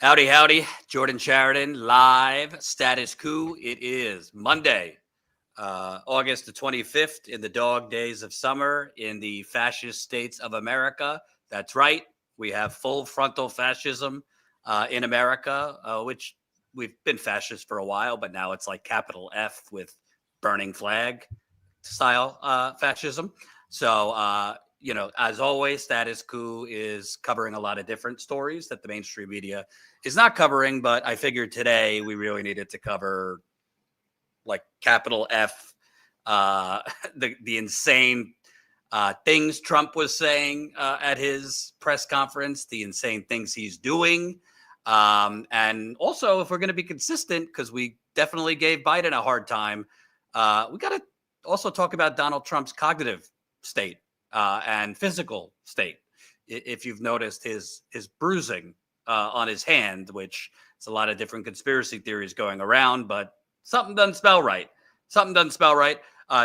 Howdy, howdy. Jordan Sheridan, live Status Coup. It is Monday, August the 25th, in the dog days of summer in the fascist states of America. That's right. We have full frontal fascism in America, which we've been fascist for a while, but now it's like capital F with burning flag style fascism. So, as always, Status Coup is covering a lot of different stories that the mainstream media is not covering. But I figured today we really needed to cover like capital F, the insane things Trump was saying at his press conference, the insane things he's doing. And also, if we're going to be consistent, because we definitely gave Biden a hard time, we got to also talk about Donald Trump's cognitive state and physical state. If you've noticed his bruising on his hand, which is a lot of different conspiracy theories going around, but something doesn't smell right. Something doesn't smell right.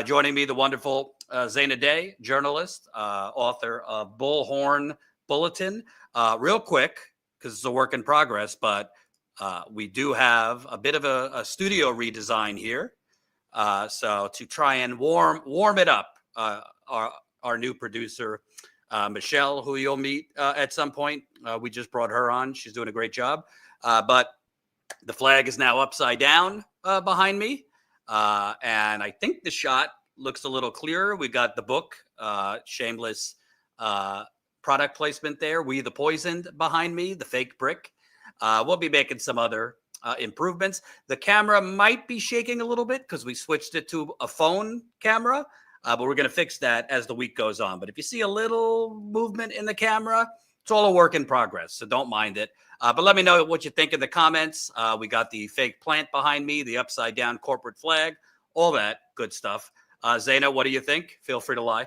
Joining me, the wonderful Zaina Day, journalist, author of Bullhorn Bulletin. Real quick, because it's a work in progress, but we do have a bit of a studio redesign here. So to try and warm it up, our new producer, Michelle, who you'll meet at some point. We just brought her on. She's doing a great job. But the flag is now upside down behind me. And I think the shot looks a little clearer. We got the book, shameless product placement there. We the Poisoned behind me, the fake brick. We'll be making some other improvements. The camera might be shaking a little bit because we switched it to a phone camera. But we're going to fix that as the week goes on. But if you see a little movement in the camera, it's all a work in progress, so don't mind it. But let me know what you think in the comments. We got the fake plant behind me, the upside down corporate flag, all that good stuff. Zaina, what do you think? Feel free to lie.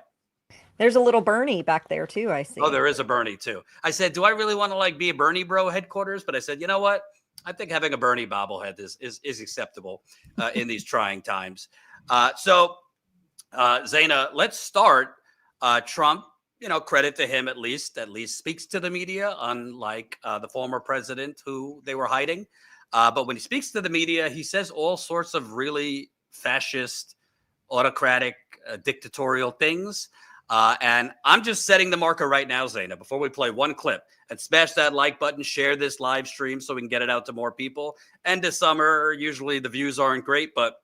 There's a little Bernie back there too, I see. Oh, there is a Bernie too. I said, do I really want to be a Bernie bro headquarters? But I said, you know what? I think having a Bernie bobblehead is acceptable in these trying times. So Zaina, let's start. Trump, credit to him, at least speaks to the media, unlike the former president who they were hiding. But when he speaks to the media, he says all sorts of really fascist, autocratic, dictatorial things. And I'm just setting the marker right now, Zaina, before we play one clip, and smash that like button, share this live stream so we can get it out to more people. End of summer, usually the views aren't great, but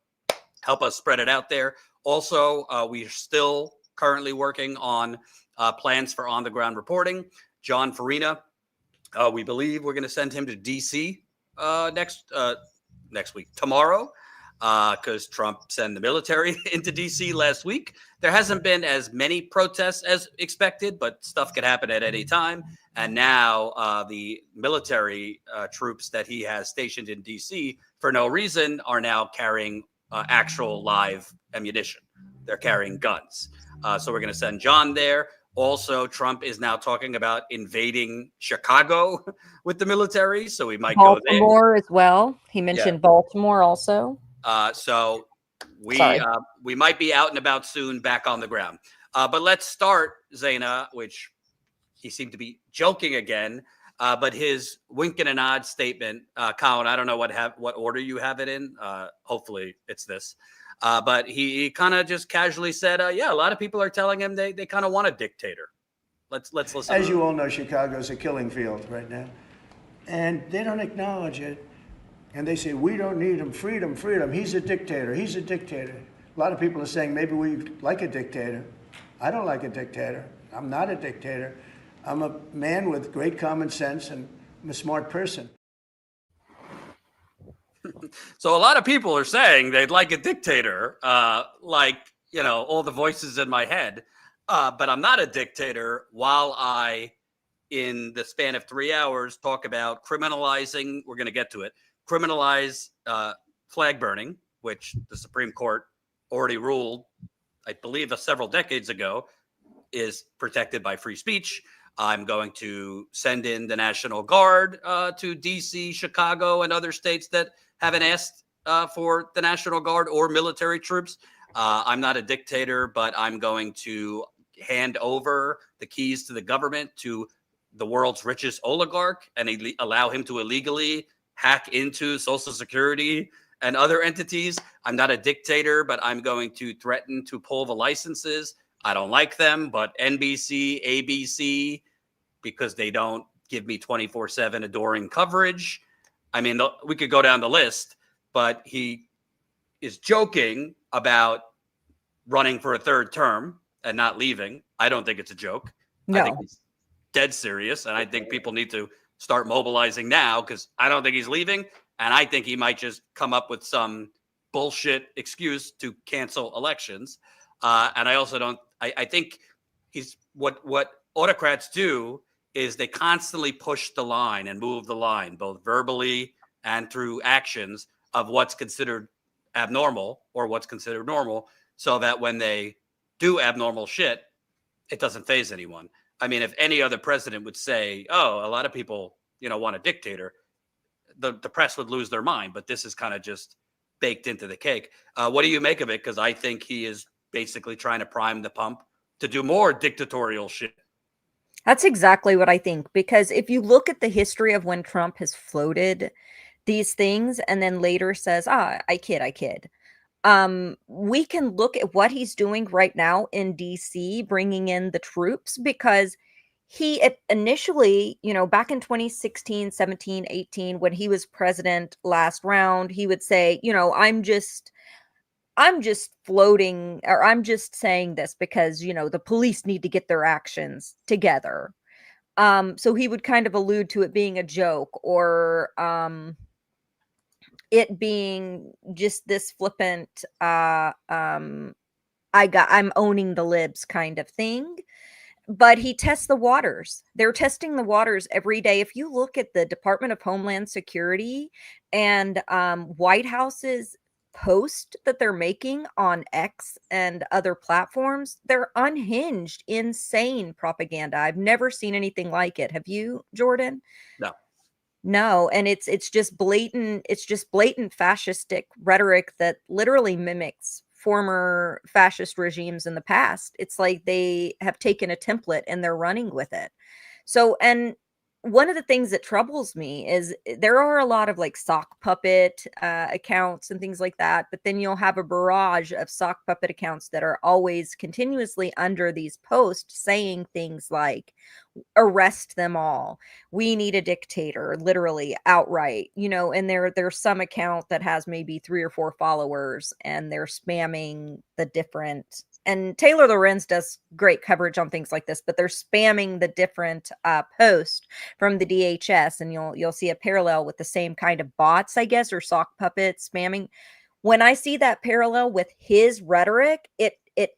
help us spread it out there. Also, we are still currently working on plans for on-the-ground reporting. John Farina, we believe we're going to send him to D.C. next week, tomorrow, because Trump sent the military into D.C. last week. There hasn't been as many protests as expected, but stuff could happen at any time. And now the military troops that he has stationed in D.C. for no reason are now carrying actual live ammunition. They're carrying guns. So we're going to send John there. Also, Trump is now talking about invading Chicago with the military. So we might go there. Baltimore as well. He mentioned Baltimore also. So we might be out and about soon, back on the ground. But let's start, Zaina, which he seemed to be joking again. But his wink and a nod statement, Colin, I don't know what order you have it in. Hopefully it's this. But he kind of just casually said, a lot of people are telling him they kind of want a dictator. Let's listen. As you all know, Chicago's a killing field right now. And they don't acknowledge it. And they say, we don't need him. Freedom, freedom. He's a dictator. He's a dictator. A lot of people are saying maybe we like a dictator. I don't like a dictator. I'm not a dictator. I'm a man with great common sense, and I'm a smart person. So a lot of people are saying they'd like a dictator, all the voices in my head. But I'm not a dictator, while I, in the span of 3 hours, talk about criminalizing, we're going to get to it, criminalize flag burning, which the Supreme Court already ruled, I believe, several decades ago, is protected by free speech. I'm going to send in the National Guard to D.C., Chicago, and other states that haven't asked for the National Guard or military troops. I'm not a dictator, but I'm going to hand over the keys to the government to the world's richest oligarch and allow him to illegally hack into Social Security and other entities. I'm not a dictator, but I'm going to threaten to pull the licenses. I don't like them, but NBC, ABC, because they don't give me 24/7 adoring coverage. I mean, we could go down the list, but he is joking about running for a third term and not leaving. I don't think it's a joke. No. I think he's dead serious, and I think people need to start mobilizing now, because I don't think he's leaving, and I think he might just come up with some bullshit excuse to cancel elections. And I also don't. I think he's what autocrats do is they constantly push the line and move the line, both verbally and through actions, of what's considered abnormal or what's considered normal, so that when they do abnormal shit, it doesn't faze anyone. I mean, if any other president would say, oh, a lot of people, want a dictator, the press would lose their mind. But this is kind of just baked into the cake. What do you make of it? Because I think he is basically trying to prime the pump to do more dictatorial shit. That's exactly what I think. Because if you look at the history of when Trump has floated these things and then later says, I kid. We can look at what he's doing right now in DC, bringing in the troops, because he initially, back in 2016, 17, 18, when he was president last round, he would say, I'm just floating, or I'm just saying this because, the police need to get their actions together. So he would kind of allude to it being a joke, or it being just this flippant, I'm owning the libs kind of thing. But he tests the waters. They're testing the waters every day. If you look at the Department of Homeland Security and White House's post that they're making on X and other platforms, they're unhinged, insane propaganda. I've never seen anything like it. Have you, Jordan? No, and it's just blatant fascistic rhetoric that literally mimics former fascist regimes in the past. It's like they have taken a template and they're running with it. So, and one of the things that troubles me is there are a lot of like sock puppet accounts and things like that, but then you'll have a barrage of sock puppet accounts that are always continuously under these posts saying things like, arrest them all, we need a dictator, literally outright, and there's some account that has maybe 3 or 4 followers and they're spamming the different, and Taylor Lorenz does great coverage on things like this, but they're spamming the different posts from the DHS, and you'll see a parallel with the same kind of bots, I guess, or sock puppets spamming. When I see that parallel with his rhetoric, it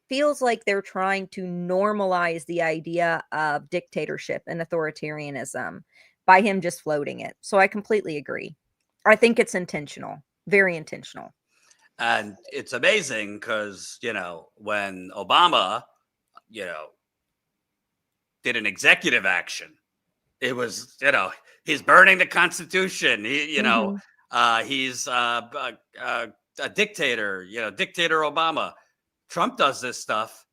feels like they're trying to normalize the idea of dictatorship and authoritarianism by him just floating it. So I completely agree. I think it's intentional, very intentional. And it's amazing because, when Obama, did an executive action, it was, he's burning the Constitution. He's a dictator, dictator Obama. Trump does this stuff.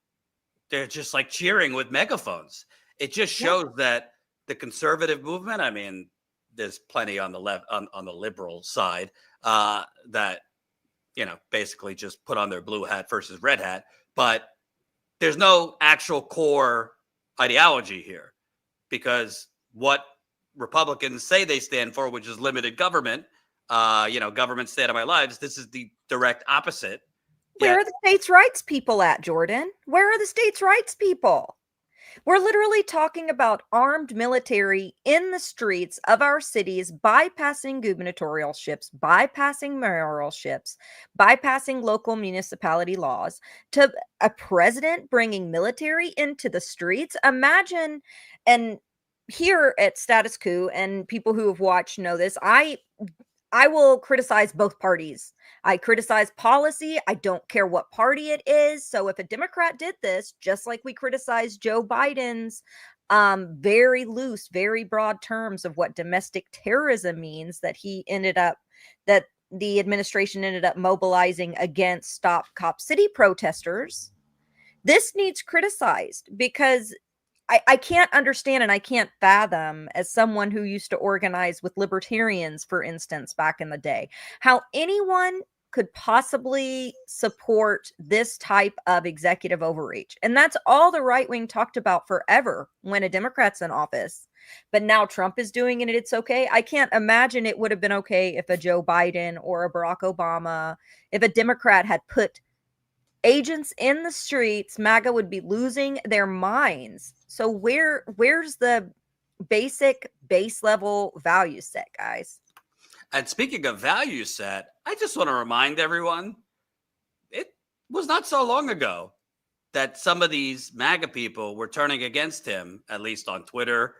They're just like cheering with megaphones. It just shows that the conservative movement, I mean, there's plenty on the left, on the liberal side, that, basically just put on their blue hat versus red hat. But there's no actual core ideology here, because what Republicans say they stand for, which is limited government, government stay out of my lives, this is the direct opposite. Where are the states' rights people at, Jordan? Where are the states' rights people? We're literally talking about armed military in the streets of our cities, bypassing gubernatorialships, bypassing mayoralships, bypassing local municipality laws, to a president bringing military into the streets. Imagine, and here at Status Coup, and people who have watched know this, I will criticize both parties. I criticize policy. I don't care what party it is. So if a Democrat did this, just like we criticize Joe Biden's very loose, very broad terms of what domestic terrorism means, that the administration ended up mobilizing against Stop Cop City protesters, this needs criticized, because I can't understand and I can't fathom, as someone who used to organize with libertarians, for instance, back in the day, how anyone could possibly support this type of executive overreach. And that's all the right wing talked about forever when a Democrat's in office. But now Trump is doing it and it's okay. I can't imagine it would have been okay if a Joe Biden or a Barack Obama, if a Democrat had put agents in the streets. MAGA would be losing their minds. So where's the base level value set, guys? And speaking of value set, I just want to remind everyone, it was not so long ago that some of these MAGA people were turning against him, at least on Twitter,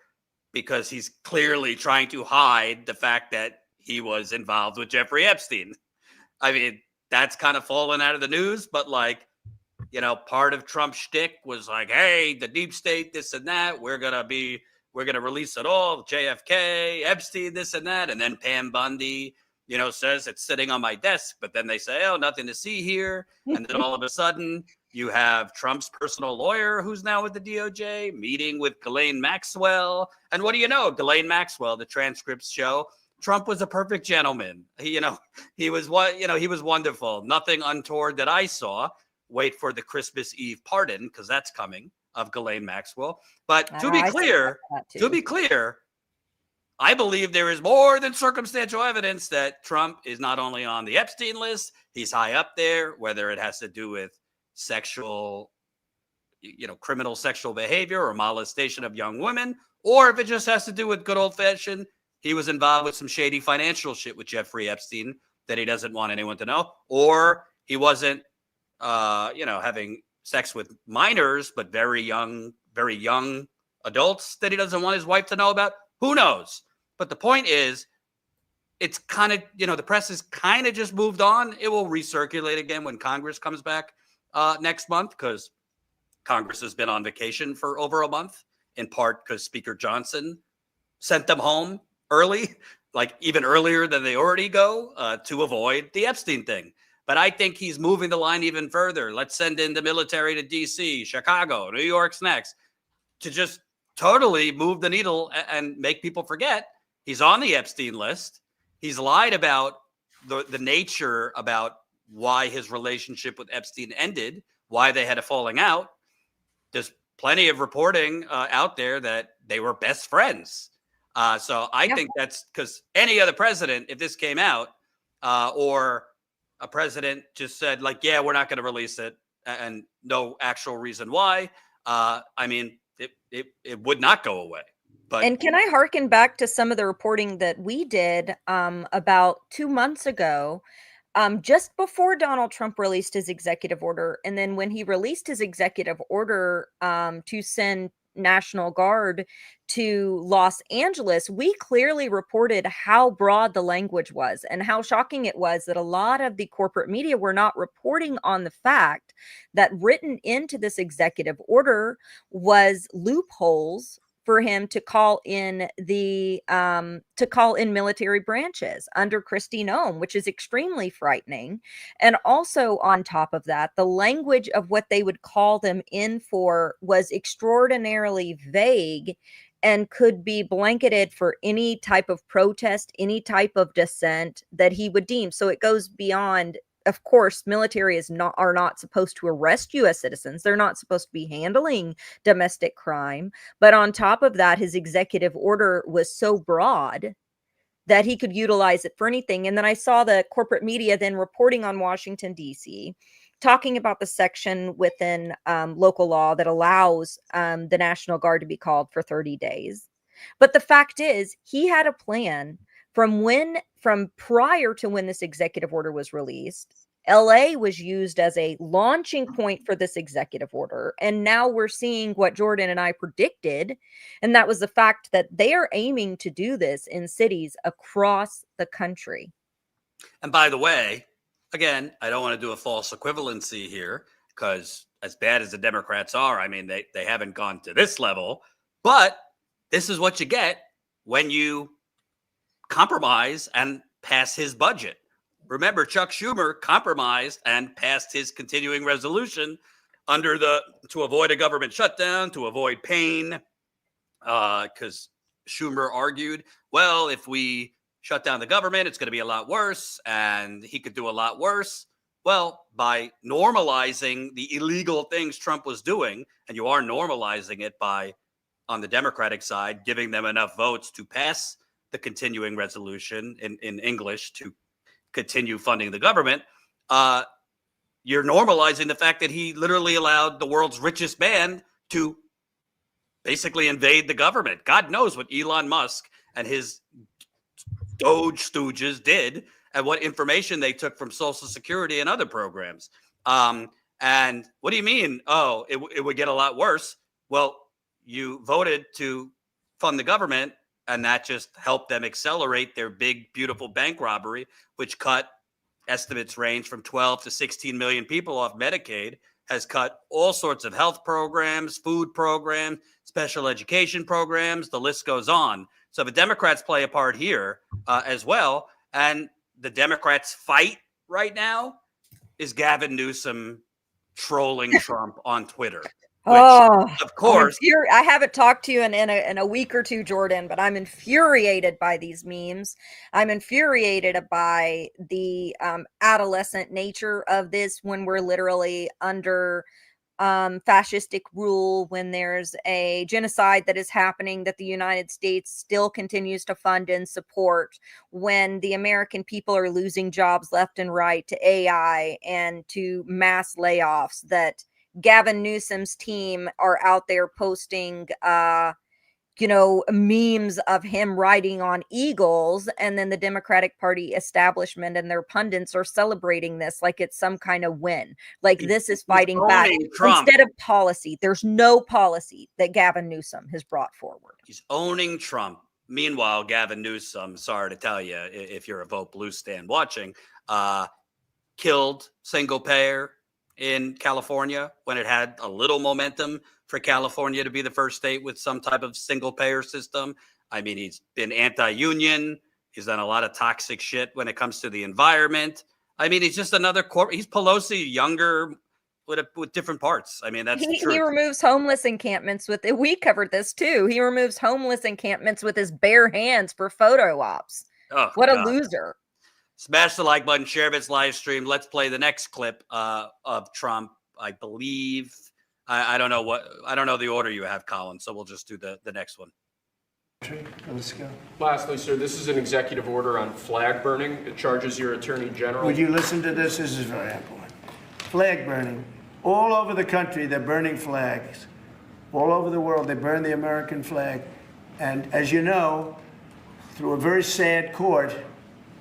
because he's clearly trying to hide the fact that he was involved with Jeffrey Epstein. I mean, that's kind of fallen out of the news, but like, you know, part of Trump's shtick was like, hey, the deep state, this and that, we're going to release it all. JFK, Epstein, this and that. And then Pam Bundy, you know, says it's sitting on my desk, but then they say, oh, nothing to see here. And then all of a sudden you have Trump's personal lawyer, who's now with the DOJ, meeting with Ghislaine Maxwell. And what do you know? Ghislaine Maxwell, the transcripts show, Trump was a perfect gentleman. He was wonderful. Nothing untoward that I saw. Wait for the Christmas Eve pardon, because that's coming, of Ghislaine Maxwell. But to be clear, I believe there is more than circumstantial evidence that Trump is not only on the Epstein list, he's high up there, whether it has to do with sexual, criminal sexual behavior or molestation of young women, or if it just has to do with good old fashioned, he was involved with some shady financial shit with Jeffrey Epstein that he doesn't want anyone to know, or he wasn't, having sex with minors, but very young adults that he doesn't want his wife to know about. Who knows? But the point is, it's kind of, the press has kind of just moved on. It will recirculate again when Congress comes back next month, because Congress has been on vacation for over a month, in part because Speaker Johnson sent them home early, like even earlier than they already go, to avoid the Epstein thing. But I think he's moving the line even further. Let's send in the military to D.C., Chicago, New York's next, to just totally move the needle and make people forget he's on the Epstein list. He's lied about the nature about why his relationship with Epstein ended, why they had a falling out. There's plenty of reporting out there that they were best friends. So I think that's because any other president, if this came out, or a president just said, like, yeah, we're not going to release it, and no actual reason why, it would not go away. But and can I hearken back to some of the reporting that we did about 2 months ago, just before Donald Trump released his executive order, and then when he released his executive order to send National Guard to Los Angeles, we clearly reported how broad the language was and how shocking it was that a lot of the corporate media were not reporting on the fact that written into this executive order was loopholes for him to call in military branches under Kristi Noem, which is extremely frightening. And also on top of that, the language of what they would call them in for was extraordinarily vague and could be blanketed for any type of protest, any type of dissent that he would deem. So it goes beyond. Of course, military are not supposed to arrest U.S. citizens. They're not supposed to be handling domestic crime. But on top of that, his executive order was so broad that he could utilize it for anything. And then I saw the corporate media then reporting on Washington, D.C., talking about the section within local law that allows the National Guard to be called for 30 days. But the fact is, he had a plan from prior to when this executive order was released. LA was used as a launching point for this executive order. And now we're seeing what Jordan and I predicted. And that was the fact that they are aiming to do this in cities across the country. And by the way, again, I don't want to do a false equivalency here, because as bad as the Democrats are, I mean, they haven't gone to this level. But this is what you get when you compromise and pass his budget. Remember, Chuck Schumer compromised and passed his continuing resolution to avoid a government shutdown, to avoid pain, because Schumer argued, well, if we shut down the government, it's going to be a lot worse, and he could do a lot worse. Well, by normalizing the illegal things Trump was doing, and you are normalizing it by, on the Democratic side, giving them enough votes to pass the continuing resolution in English to continue funding the government, you're normalizing the fact that he literally allowed the world's richest man to basically invade the government. God knows what Elon Musk and his Doge stooges did and what information they took from Social Security and other programs. And what do you mean? Oh, it would get a lot worse. Well, you voted to fund the government, and that just helped them accelerate their big, beautiful bank robbery, which cut estimates range from 12 to 16 million people off Medicaid, has cut all sorts of health programs, food programs, special education programs. The list goes on. So the Democrats play a part here as well. And the Democrats' fight right now is Gavin Newsom trolling Trump on Twitter. Which, of course, I haven't talked to you in a week or two, Jordan, but I'm infuriated by these memes. I'm infuriated by the adolescent nature of this when we're literally under fascistic rule, when there's a genocide that is happening that the United States still continues to fund and support, when the American people are losing jobs left and right to AI and to mass layoffs, that Gavin Newsom's team are out there posting, memes of him riding on eagles, and then the Democratic Party establishment and their pundits are celebrating this like it's some kind of win. Like this is fighting back instead of policy. There's no policy that Gavin Newsom has brought forward. He's owning Trump. Meanwhile, Gavin Newsom, sorry to tell you, if you're a Vote Blue stand watching, killed single payer in California when it had a little momentum for California to be the first state with some type of single payer system. I mean, he's been anti-union. He's done a lot of toxic shit when it comes to the environment. I mean, he's just another he's Pelosi younger with different parts. I mean, that's true. He removes homeless encampments we covered this too. He removes homeless encampments with his bare hands for photo ops. Oh, what a loser. Smash the like button, share this live stream. Let's play the next clip of Trump. I believe, I don't know the order you have, Colin, so we'll just do the next one. Let's go. Lastly, sir, this is an executive order on flag burning. It charges your attorney general. Would you listen to this? This is very important. Flag burning. All over the country, they're burning flags. All over the world, they burn the American flag. And as you know, through a very sad court,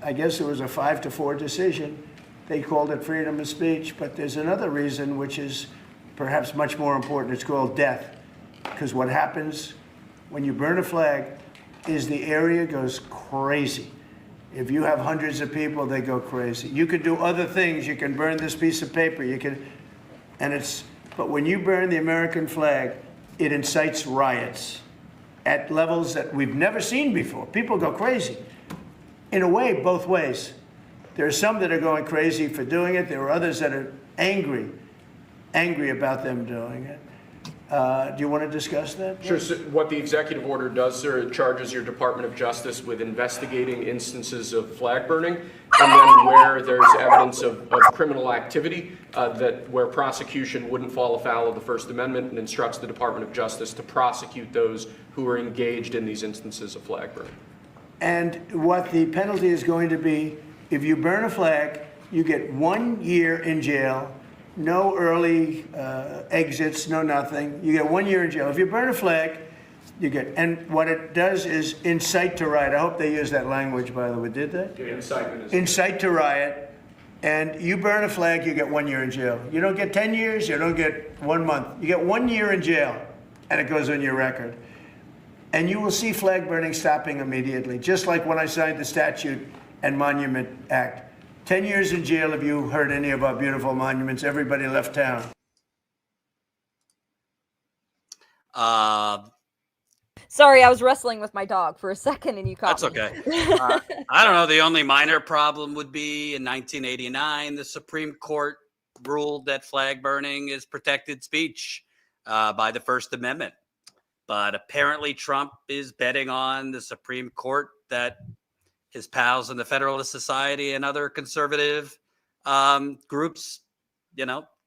I guess it was a 5-4 decision. They called it freedom of speech, but there's another reason which is perhaps much more important. It's called death. Because what happens when you burn a flag is the area goes crazy. If you have hundreds of people, they go crazy. You can do other things. You can burn this piece of paper. But when you burn the American flag, it incites riots at levels that we've never seen before. People go crazy. In a way, both ways. There are some that are going crazy for doing it. There are others that are angry about them doing it. Do you want to discuss that? Sure. So what the executive order does, sir, it charges your Department of Justice with investigating instances of flag burning, and then where there's evidence of criminal activity, where prosecution wouldn't fall afoul of the First Amendment, and instructs the Department of Justice to prosecute those who are engaged in these instances of flag burning. And what the penalty is going to be, if you burn a flag, you get 1 year in jail, no early exits, no nothing. You get 1 year in jail. If you burn a flag, you get, and what it does is incite to riot. I hope they use that language, by the way. Did they? Yeah, incitement is incite to riot. And you burn a flag, you get 1 year in jail. You don't get 10 years, you don't get 1 month. You get 1 year in jail, and it goes on your record. And you will see flag burning stopping immediately, just like when I signed the Statute and Monument Act. 10 years in jail if you hurt any of our beautiful monuments. Everybody left town. Sorry, I was wrestling with my dog for a second and you caught me. That's okay. I don't know. The only minor problem would be in 1989, the Supreme Court ruled that flag burning is protected speech by the First Amendment. But apparently Trump is betting on the Supreme Court that his pals in the Federalist Society and other conservative groups,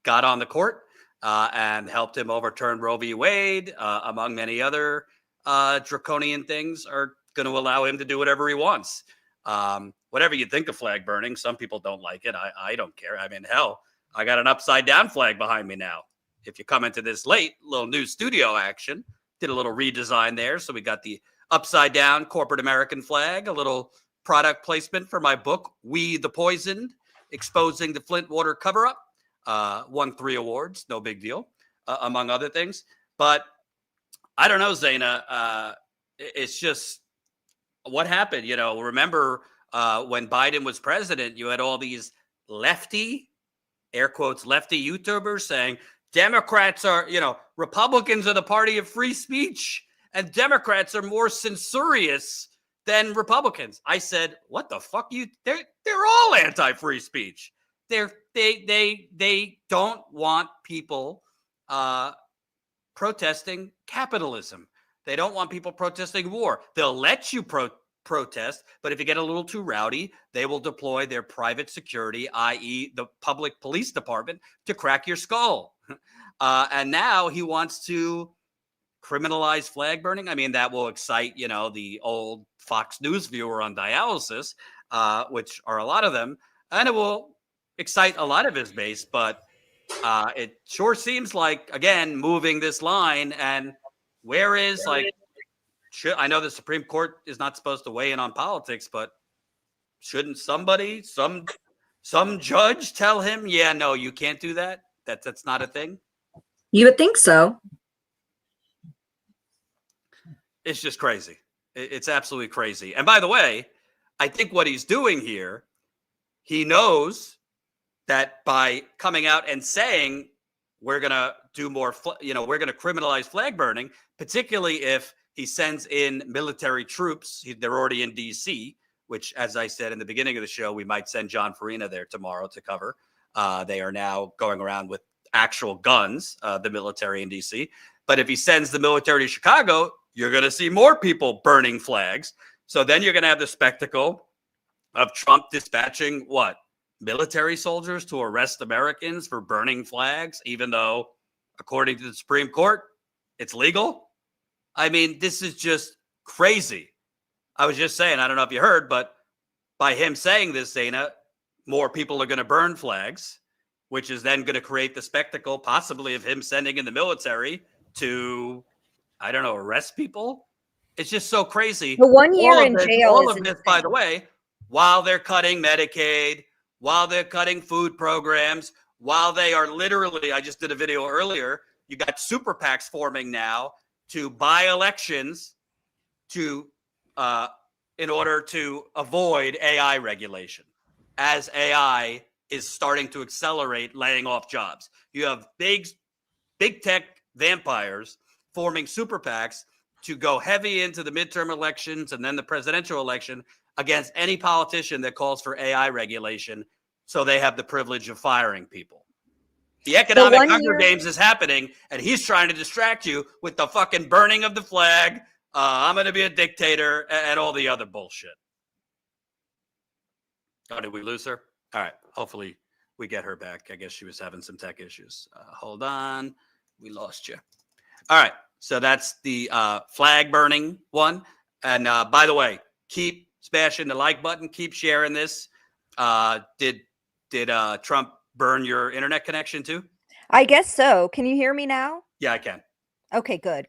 got on the court and helped him overturn Roe v. Wade, among many other draconian things, are going to allow him to do whatever he wants. Whatever you think of flag burning, some people don't like it. I don't care. I mean, hell, I got an upside down flag behind me now. If you come into this late, little new studio action, did a little redesign there. So we got the upside down corporate American flag, a little product placement for my book, We the Poisoned, Exposing the Flint Water Cover-Up. Won 3 awards, no big deal, among other things. But I don't know, Zaina. It's just what happened. Remember when Biden was president, you had all these lefty, air quotes, lefty YouTubers saying Democrats are, Republicans are the party of free speech and Democrats are more censorious than Republicans. I said, what the fuck? They're all anti-free speech. They don't want people protesting capitalism. They don't want people protesting war. They'll let you protest, but if you get a little too rowdy, they will deploy their private security, i.e. the public police department, to crack your skull. And now he wants to criminalize flag burning. I mean, that will excite, the old Fox News viewer on dialysis, which are a lot of them, and it will excite a lot of his base, but it sure seems like, again, moving this line. And where is, I know the Supreme Court is not supposed to weigh in on politics, but shouldn't somebody, some judge tell him, yeah, no, you can't do that? That's not a thing? You would think so. It's just crazy. It's absolutely crazy. And by the way, I think what he's doing here, he knows that by coming out and saying we're going to do more, we're going to criminalize flag burning, particularly if he sends in military troops. They're already in D.C., which, as I said in the beginning of the show, we might send John Farina there tomorrow to cover. They are now going around with actual guns, the military in D.C. But if he sends the military to Chicago, you're going to see more people burning flags. So then you're going to have the spectacle of Trump dispatching what? Military soldiers to arrest Americans for burning flags, even though, according to the Supreme Court, it's legal. I mean, this is just crazy. I was just saying, I don't know if you heard, but by him saying this, Zaina, more people are going to burn flags, which is then going to create the spectacle, possibly, of him sending in the military to, I don't know, arrest people. It's just so crazy. The 1 year in jail. All of this, by the way, while they're cutting Medicaid, while they're cutting food programs, while they are literally, I just did a video earlier, you got super PACs forming now to buy elections to, in order to avoid AI regulation, as AI is starting to accelerate laying off jobs. You have big tech vampires forming super PACs to go heavy into the midterm elections and then the presidential election against any politician that calls for AI regulation, so they have the privilege of firing people. The economic Hunger Games is happening, and he's trying to distract you with the fucking burning of the flag. I'm going to be a dictator and all the other bullshit. Oh, did we lose her? All right. Hopefully we get her back. I guess she was having some tech issues. Hold on. We lost you. All right. So that's the flag burning one. And by the way, keep smashing the like button. Keep sharing this. Did Trump burn your internet connection too? I guess so. Can you hear me now? Yeah, I can. Okay, good.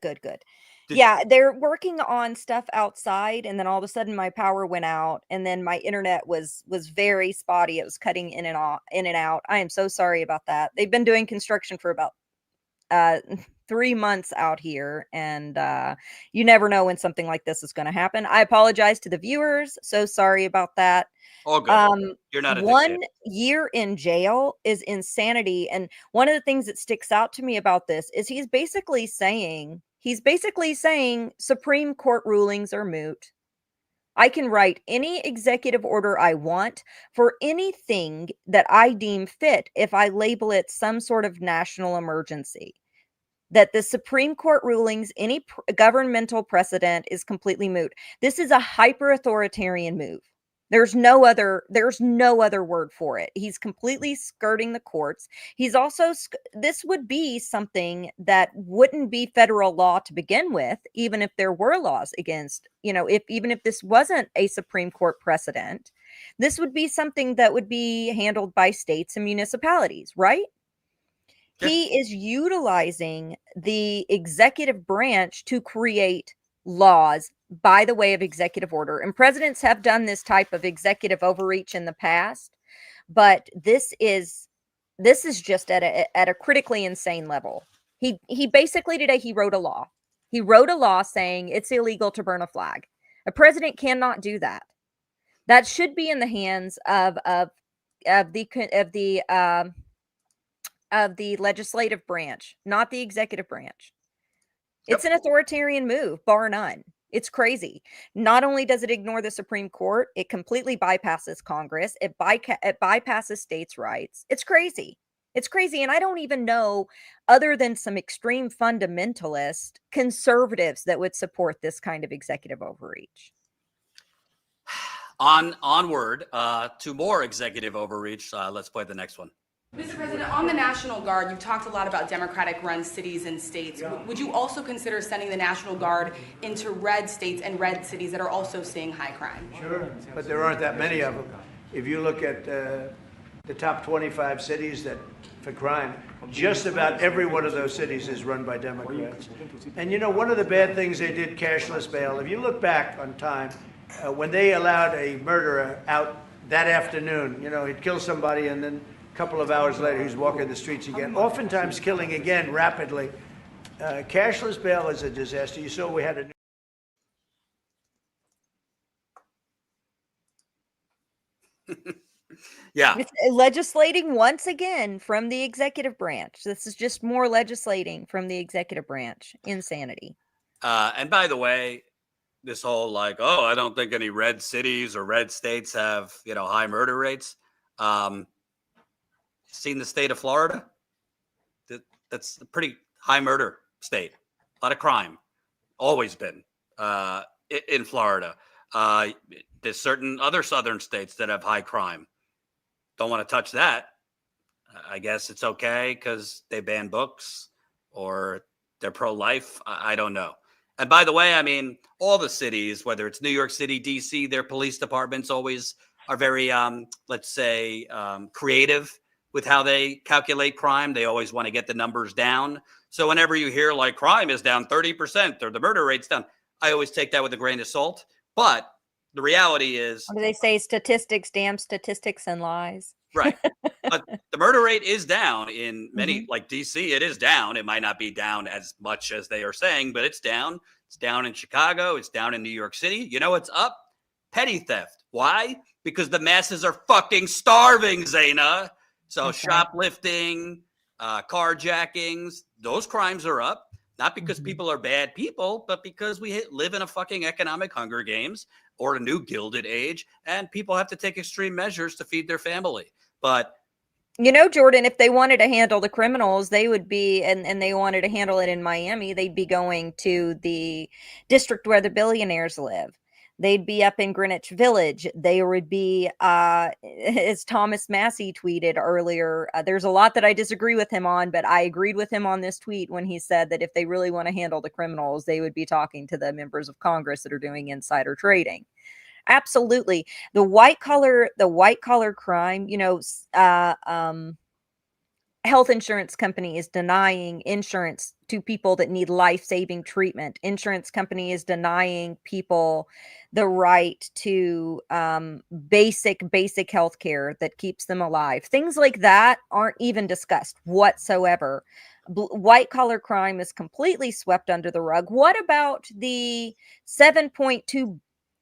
Yeah, they're working on stuff outside, and then all of a sudden my power went out, and then my internet was very spotty. It was cutting in and out. I am so sorry about that. They've been doing construction for about 3 months out here, and you never know when something like this is going to happen. I apologize to the viewers. So sorry about that. All good. You're not a 1 year in jail is insanity. And one of the things that sticks out to me about this is he's basically saying Supreme Court rulings are moot. I can write any executive order I want for anything that I deem fit if I label it some sort of national emergency. That the Supreme Court rulings, any governmental precedent is completely moot. This is a hyper authoritarian move. There's no other word for it. He's completely skirting the courts. He's also this would be something that wouldn't be federal law to begin with, even if there were laws against, even if this wasn't a Supreme Court precedent. This would be something that would be handled by states and municipalities, right? He is utilizing the executive branch to create laws by the way of executive order. And presidents have done this type of executive overreach in the past, but this is just at a critically insane level. He basically today he wrote a law. He wrote a law saying it's illegal to burn a flag. A president cannot do that. That should be in the hands of the legislative branch, not the executive branch. It's an authoritarian move, bar none. It's crazy. Not only does it ignore the Supreme Court, it completely bypasses Congress. It bypasses states' rights. It's crazy. It's crazy. And I don't even know, other than some extreme fundamentalist conservatives, that would support this kind of executive overreach. Onward to more executive overreach. Let's play the next one. Mr. President, on the National Guard, you've talked a lot about Democratic-run cities and states. Would you also consider sending the National Guard into red states and red cities that are also seeing high crime? Sure, but there aren't that many of them. If you look at the top 25 cities for crime, just about every one of those cities is run by Democrats. And one of the bad things they did, cashless bail, if you look back on time, when they allowed a murderer out that afternoon, he'd kill somebody and then a couple of hours later, he's walking the streets again, oftentimes killing again rapidly. Cashless bail is a disaster. You saw we had a Yeah. It's legislating once again from the executive branch. This is just more legislating from the executive branch. Insanity. And by the way, this whole I don't think any red cities or red states have, high murder rates. Seen the state of Florida? That's a pretty high murder state. A lot of crime. Always been in Florida. There's certain other southern states that have high crime. Don't want to touch that. I guess it's okay because they ban books or they're pro-life. I don't know. And by the way, I mean, all the cities, whether it's New York City, DC, their police departments always are very, creative with how they calculate crime. They always want to get the numbers down. So whenever you hear crime is down 30% or the murder rate's down, I always take that with a grain of salt. But the reality is, What do they say? Statistics, damn statistics and lies. right. But the murder rate is down in many, like DC, it is down. It might not be down as much as they are saying, but it's down. It's down in Chicago. It's down in New York City. You know what's up? Petty theft. Why? Because the masses are fucking starving, Zaina. So shoplifting, carjackings, those crimes are up. Not because people are bad people, but because we live in a fucking economic Hunger Games or a new Gilded Age, and people have to take extreme measures to feed their family. But Jordan, if they wanted to handle the criminals, they would be, and they wanted to handle it in Miami, they'd be going to the district where the billionaires live. They'd be up in Greenwich Village. They would be, as Thomas Massey tweeted earlier, there's a lot that I disagree with him on, but I agreed with him on this tweet when he said that if they really want to handle the criminals, they would be talking to the members of Congress that are doing insider trading. Absolutely. The white collar crime, health insurance company is denying insurance to people that need life-saving treatment. Insurance company is denying people the right to basic health care that keeps them alive. Things like that aren't even discussed whatsoever. White collar crime is completely swept under the rug. What about the $7.2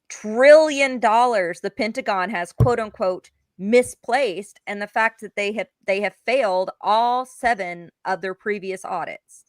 trillion the Pentagon has, quote unquote, misplaced, and the fact that they have failed all 7 of their previous audits?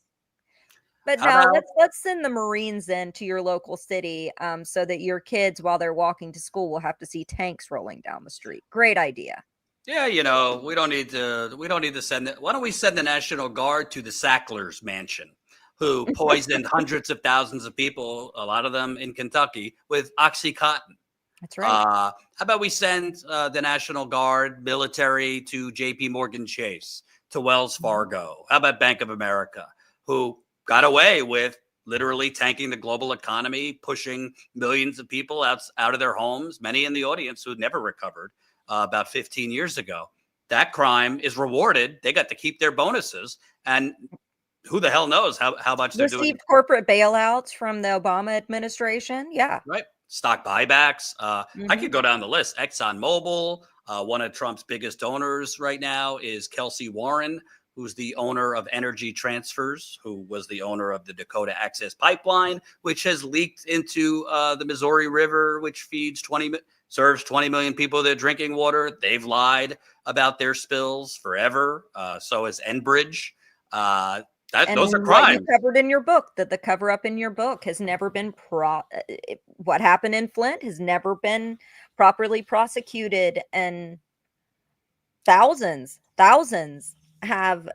But How no, about, let's send the Marines in to your local city, so that your kids, while they're walking to school, will have to see tanks rolling down the street. Great idea. yeah, we don't need to send it. Why don't we send the National Guard to the Sacklers mansion, who poisoned hundreds of thousands of people, a lot of them in Kentucky, with Oxycontin? That's right. How about we send the National Guard military to JP Morgan Chase, to Wells Fargo? How about Bank of America, who got away with literally tanking the global economy, pushing millions of people out of their homes, many in the audience who never recovered about 15 years ago? That crime is rewarded. They got to keep their bonuses. And who the hell knows how much they're doing. Received corporate bailouts from the Obama administration. Yeah. Right. Stock buybacks. I Mhm. could go down the list. ExxonMobil, one of Trump's biggest donors right now is Kelsey Warren, who's the owner of Energy Transfers, who was the owner of the Dakota Access Pipeline, which has leaked into the Missouri River, which serves 20 million people their drinking water. They've lied about their spills forever. So has Enbridge. Those are And what you crimes. covered in your book, that the cover up in your book has never been what happened in Flint has never been properly prosecuted, and thousands have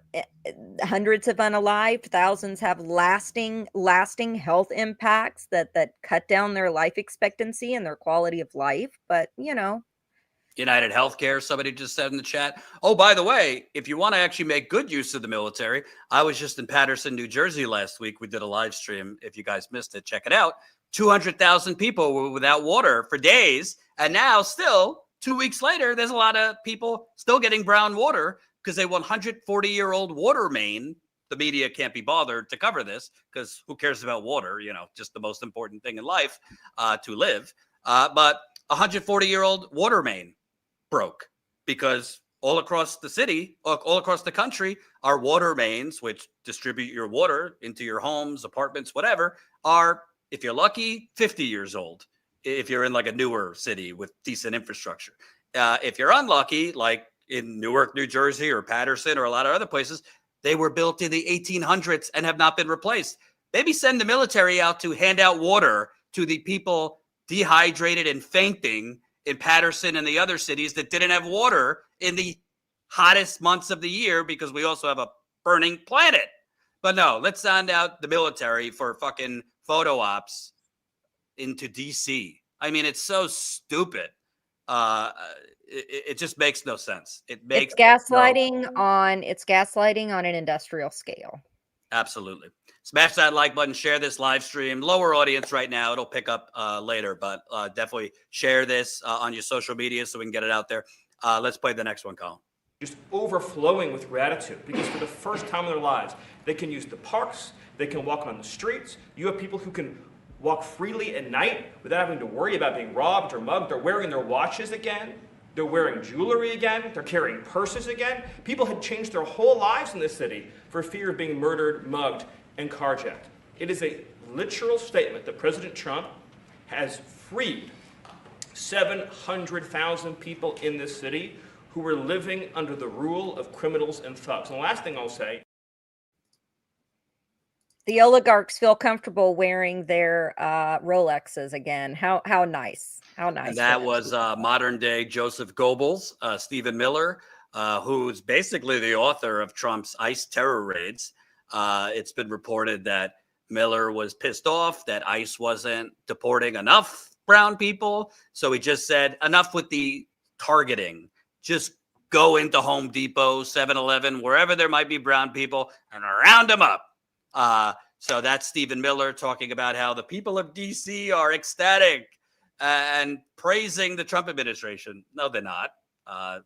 hundreds of unalived, thousands have lasting health impacts that cut down their life expectancy and their quality of life. But United Healthcare, somebody just said in the chat. Oh, by the way, if you want to actually make good use of the military, I was just in Paterson, New Jersey last week. We did a live stream. If you guys missed it, check it out. 200,000 people were without water for days. And now still 2 weeks later, there's a lot of people still getting brown water because they 140-year-old water main. The media can't be bothered to cover this because who cares about water? Just the most important thing in life to live. But 140-year-old water main broke because all across the city, all across the country, our water mains, which distribute your water into your homes, apartments, whatever, are, if you're lucky, 50 years old. If you're in like a newer city with decent infrastructure. If you're unlucky, like in Newark, New Jersey, or Paterson, or a lot of other places, they were built in the 1800s and have not been replaced. Maybe send the military out to hand out water to the people dehydrated and fainting in Paterson and the other cities that didn't have water in the hottest months of the year, because we also have a burning planet. But no, let's send out the military for fucking photo ops into DC. I mean, it's so stupid. It just makes no sense. it's gaslighting on an industrial scale. Absolutely. Smash that like button, share this live stream. Lower audience right now. It'll pick up later, but definitely share this on your social media so we can get it out there. Let's play the next one, Colin. Just overflowing with gratitude, because for the first time in their lives, they can use the parks, they can walk on the streets. You have people who can walk freely at night without having to worry about being robbed or mugged. They're wearing their watches again. They're wearing jewelry again. They're carrying purses again. People had changed their whole lives in this city for fear of being murdered, mugged, and carjacked. It is a literal statement that President Trump has freed 700,000 people in this city who were living under the rule of criminals and thugs. And the last thing I'll say, the oligarchs feel comfortable wearing their Rolexes again. How nice. How nice. And that was modern day Joseph Goebbels, Stephen Miller, who's basically the author of Trump's ICE terror raids. It's been reported that Miller was pissed off that ICE wasn't deporting enough brown people. So he just said, enough with the targeting. Just go into Home Depot, 7-Eleven, wherever there might be brown people, and round them up. So that's Stephen Miller talking about how the people of DC are ecstatic and praising the Trump administration. No, they're not. I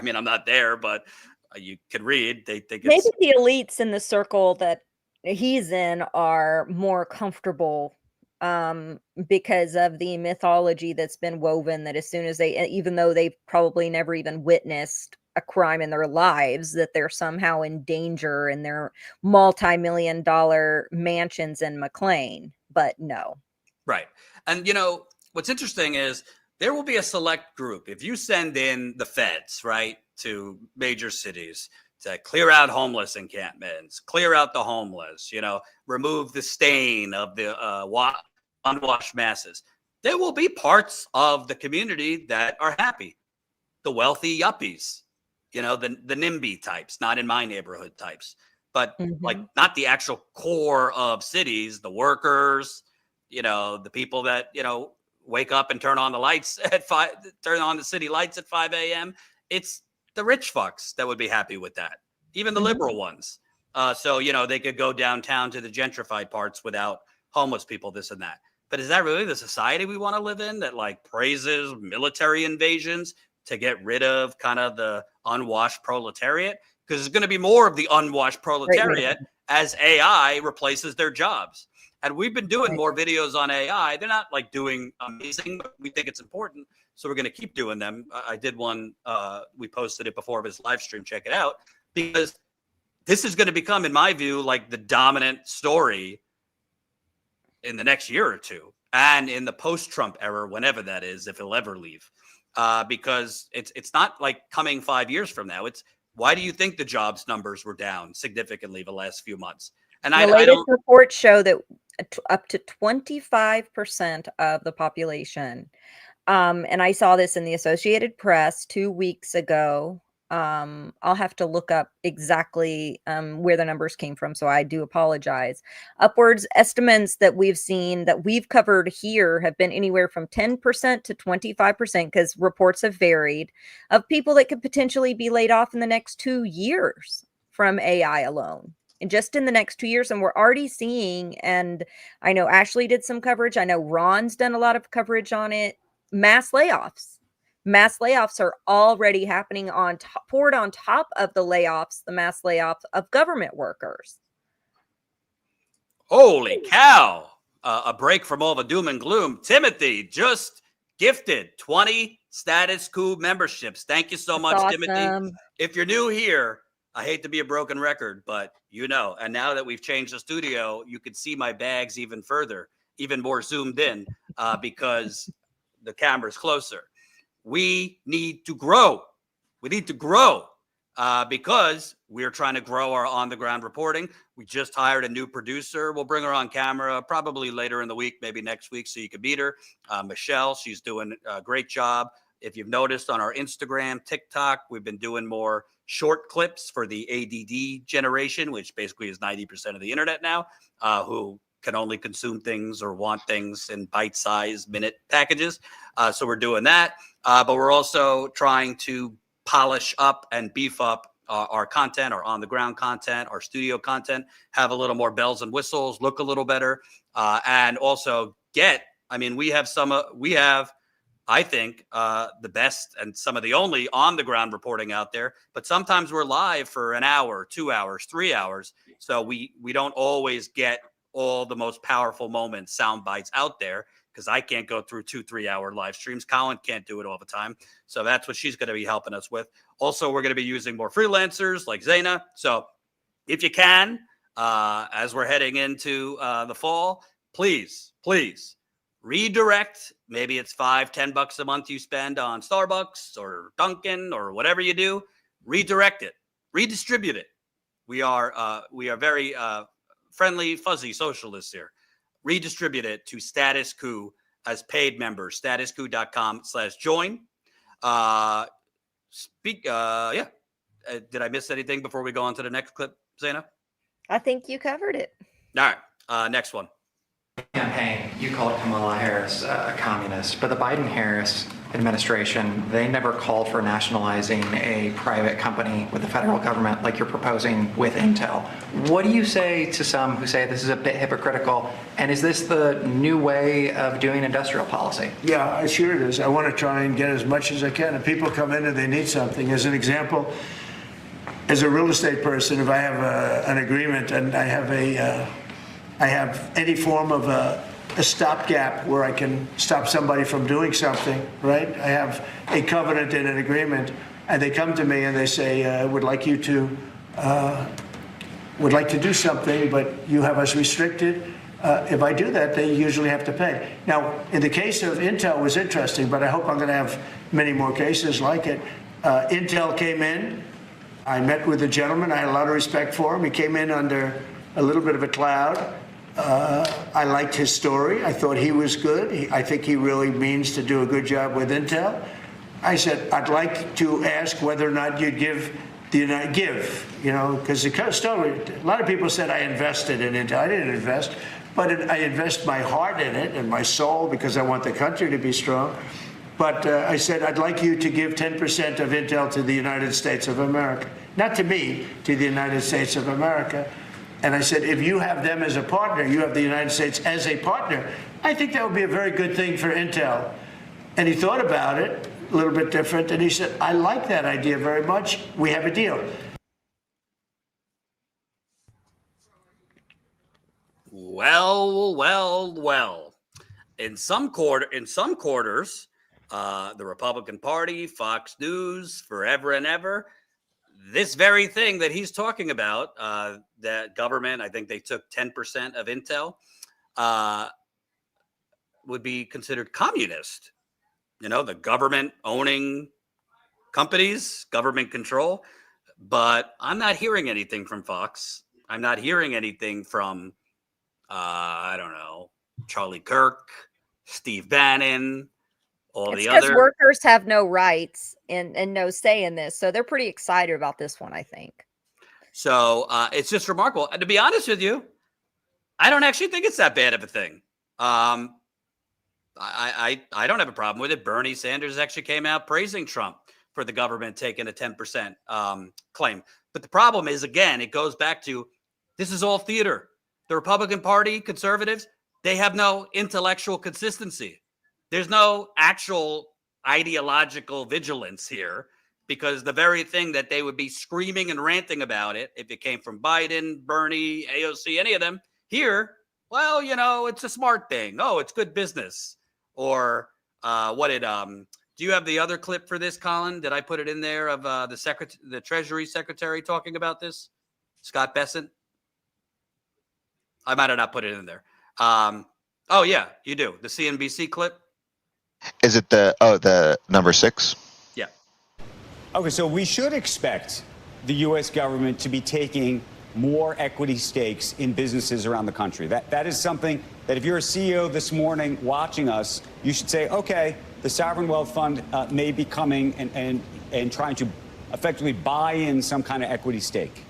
mean, I'm not there, but you could read. They think maybe the elites in the circle that he's in are more comfortable because of the mythology that's been woven, that as soon as even though they've probably never even witnessed a crime in their lives, that they're somehow in danger in their multi-million-dollar mansions in McLean. But no. Right. And, what's interesting is there will be a select group. If you send in the feds, right, to major cities to clear out homeless encampments, clear out the homeless, remove the stain of the unwashed masses. There will be parts of the community that are happy. The wealthy yuppies, the NIMBY types, not in my neighborhood types, but like not the actual core of cities, the workers, the people that, wake up and turn on the lights at turn on the city lights at 5 a.m. It's the rich fucks that would be happy with that. Even the liberal ones. So, they could go downtown to the gentrified parts without homeless people, this and that. But is that really the society we want to live in, that like praises military invasions to get rid of kind of the unwashed proletariat? Because there's going to be more of the unwashed proletariat as AI replaces their jobs. And we've been doing more videos on AI. They're not like doing amazing, but we think it's important. So we're going to keep doing them. I did one, we posted it before of his live stream. Check it out, because this is going to become, in my view, like the dominant story in the next year or two, and in the post-Trump era, whenever that is, if he'll ever leave. Because it's not like coming 5 years from now. It's, why do you think the jobs numbers were down significantly the last few months? And the latest reports show that up to 25% of the population, and I saw this in the Associated Press 2 weeks ago. I'll have to look up exactly where the numbers came from, so I do apologize. Upwards estimates that we've seen, that we've covered here, have been anywhere from 10% to 25%, because reports have varied, of people that could potentially be laid off in the next 2 years from AI alone. And just in the next 2 years, and we're already seeing, and I know Ashley did some coverage, I know Ron's done a lot of coverage on it, mass layoffs. Mass layoffs are already happening poured on top of the mass layoffs of government workers. Holy cow. A break from all the doom and gloom. Timothy just gifted 20 Status Coup memberships. Thank you so much, awesome. Timothy. If you're new here, I hate to be a broken record, but and now that we've changed the studio, you can see my bags even further, even more zoomed in, because the camera's closer. We need to grow. We need to grow because we're trying to grow our on-the-ground reporting. We just hired a new producer. We'll bring her on camera probably later in the week, maybe next week, so you can meet her. Michelle, she's doing a great job. If you've noticed on our Instagram, TikTok, we've been doing more short clips for the ADD generation, which basically is 90% of the internet now, who can only consume things or want things in bite-sized minute packages. So we're doing that. But we're also trying to polish up and beef up our content, our on-the-ground content, our studio content, have a little more bells and whistles, look a little better, and also we have, I think, the best and some of the only on-the-ground reporting out there. But sometimes we're live for an hour, 2 hours, 3 hours. So we don't always get all the most powerful moments, sound bites out there, because I can't go through 2-3 hour live streams. Colin can't do it all the time. So that's what she's going to be helping us with. Also, we're going to be using more freelancers like Zaina. So if you can, as we're heading into the fall, please redirect. Maybe it's $5-10 a month you spend on Starbucks or Dunkin' or whatever you do. Redirect it, redistribute it. We are very friendly, fuzzy socialists here. Redistribute it to Status Coup as paid members. StatusCoup.com/join. Did I miss anything before we go on to the next clip, Zaina? I think you covered it. All right. Next one. Campaign, you called Kamala Harris a communist, but the Biden-Harris administration, they never called for nationalizing a private company with the federal government like you're proposing with Intel. What do you say to some who say this is a bit hypocritical, and is this the new way of doing industrial policy? Yeah, sure it is. I want to try and get as much as I can. If people come in and they need something, as an example, as a real estate person, if I have an agreement and I have any form of a stopgap where I can stop somebody from doing something, right? I have a covenant in an agreement, and they come to me and they say, would like to do something, but you have us restricted. If I do that, they usually have to pay. Now, in the case of Intel, it was interesting, but I hope I'm going to have many more cases like it. Intel came in, I met with the gentleman. I had a lot of respect for him. He came in under a little bit of a cloud. I liked his story. I thought he was good. I think he really means to do a good job with Intel. I said, I'd like to ask whether or not you'd give the United, because a lot of people said I invested in Intel. I didn't invest, but I invest my heart in it and my soul because I want the country to be strong. But I said, I'd like you to give 10% of Intel to the United States of America. Not to me, to the United States of America. And I said, if you have them as a partner, you have the United States as a partner, I think that would be a very good thing for Intel. And he thought about it a little bit different, and he said, I like that idea very much. We have a deal. Well. In some quarters, the Republican Party, Fox News, forever and ever, this very thing that he's talking about, that government, I think they took 10% of Intel, would be considered communist. The government owning companies, government control. But I'm not hearing anything from Fox. I'm not hearing anything from, I don't know, Charlie Kirk, Steve Bannon, all the because other workers have no rights and no say in this. So they're pretty excited about this one, I think. So it's just remarkable. And to be honest with you, I don't actually think it's that bad of a thing. I don't have a problem with it. Bernie Sanders actually came out praising Trump for the government taking a 10% claim. But the problem is, again, it goes back to this is all theater. The Republican Party, conservatives, they have no intellectual consistency. There's no actual ideological vigilance here, because the very thing that they would be screaming and ranting about it, if it came from Biden, Bernie, AOC, any of them, here, well, it's a smart thing. Oh, it's good business. Or do you have the other clip for this, Colin? Did I put it in there of the Treasury Secretary talking about this? Scott Bessent? I might have not put it in there. Oh, yeah, you do. The CNBC clip? Is it the number 6? Yeah. Okay, so we should expect the U.S. government to be taking more equity stakes in businesses around the country. That is something that if you're a CEO this morning watching us, you should say, okay, the Sovereign Wealth Fund may be coming and trying to effectively buy in some kind of equity stake.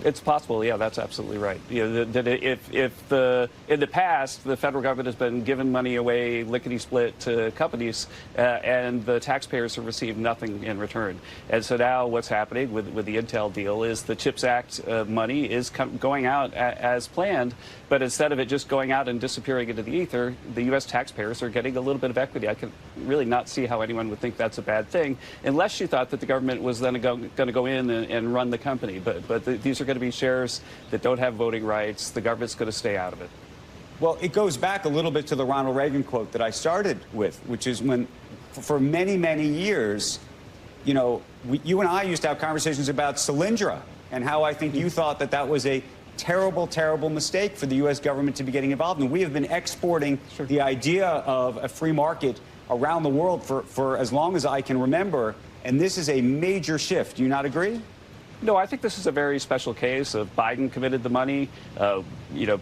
It's possible, yeah, that's absolutely right. That if in the past the federal government has been giving money away lickety split to companies, and the taxpayers have received nothing in return. And so now what's happening with the Intel deal is the CHIPS Act money is going out as planned, but instead of it just going out and disappearing into the ether, the U.S. taxpayers are getting a little bit of equity. I can really not see how anyone would think that's a bad thing, unless you thought that the government was then going to go in and run the company. But these are going to be shares that don't have voting rights. The government's going to stay out of it. Well, it goes back a little bit to the Ronald Reagan quote that I started with, which is when, for many, many years, you and I used to have conversations about Solyndra and how I think you thought that was a terrible, terrible mistake for the U.S. government to be getting involved. And we have been exporting the idea of a free market around the world for as long as I can remember. And this is a major shift. Do you not agree? No, I think this is a very special case of Biden committed the money.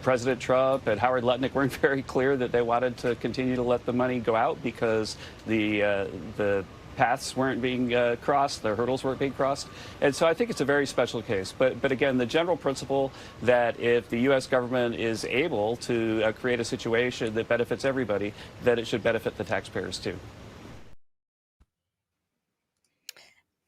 President Trump and Howard Lutnick weren't very clear that they wanted to continue to let the money go out because the paths weren't being crossed, the hurdles weren't being crossed. And so I think it's a very special case. But again, the general principle that if the U.S. government is able to create a situation that benefits everybody, that it should benefit the taxpayers too.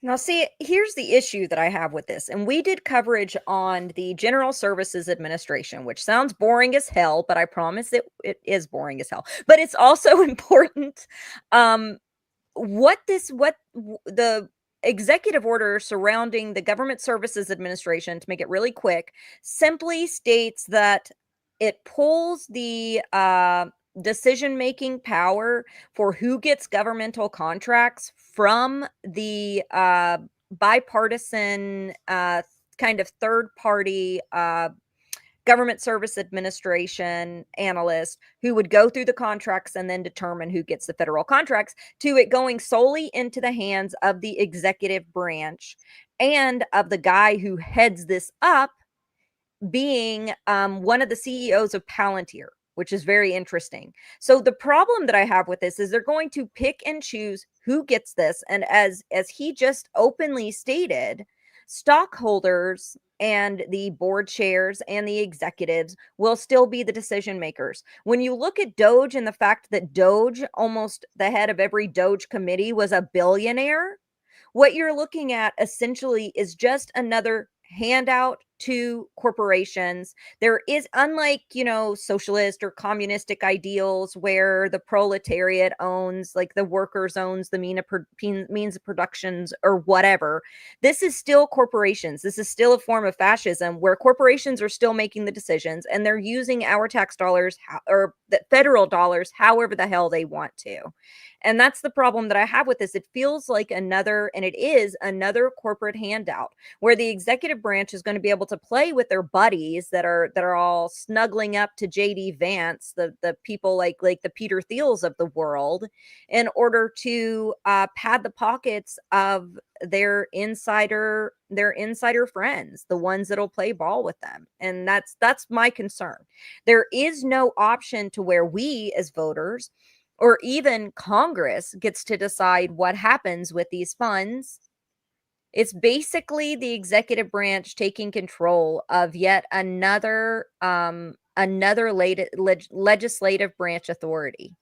Now, see, here's the issue that I have with this. And we did coverage on the General Services Administration, which sounds boring as hell, but I promise it is boring as hell. But it's also important. What the executive order surrounding the Government Services Administration, to make it really quick, simply states that it pulls the decision-making power for who gets governmental contracts from the bipartisan kind of third-party government service administration analyst who would go through the contracts and then determine who gets the federal contracts, to it going solely into the hands of the executive branch and of the guy who heads this up being one of the CEOs of Palantir, which is very interesting. So the problem that I have with this is they're going to pick and choose who gets this. And as he just openly stated, stockholders and the board chairs and the executives will still be the decision makers. When you look at Doge and the fact that Doge, almost the head of every Doge committee, was a billionaire, what you're looking at essentially is just another handout to corporations. There is, unlike, socialist or communistic ideals where the proletariat owns, like the workers owns the means of productions or whatever, this is still corporations. This is still a form of fascism where corporations are still making the decisions and they're using our tax dollars or the federal dollars however the hell they want to. And that's the problem that I have with this. It feels like another, and it is another corporate handout where the executive branch is going to be able to play with their buddies that are all snuggling up to JD Vance, the people like the Peter Thiels of the world, in order to pad the pockets of their insider friends, the ones that'll play ball with them. And that's my concern. There is no option to where we as voters or even Congress gets to decide what happens with these funds. It's basically the executive branch taking control of yet another legislative branch authority.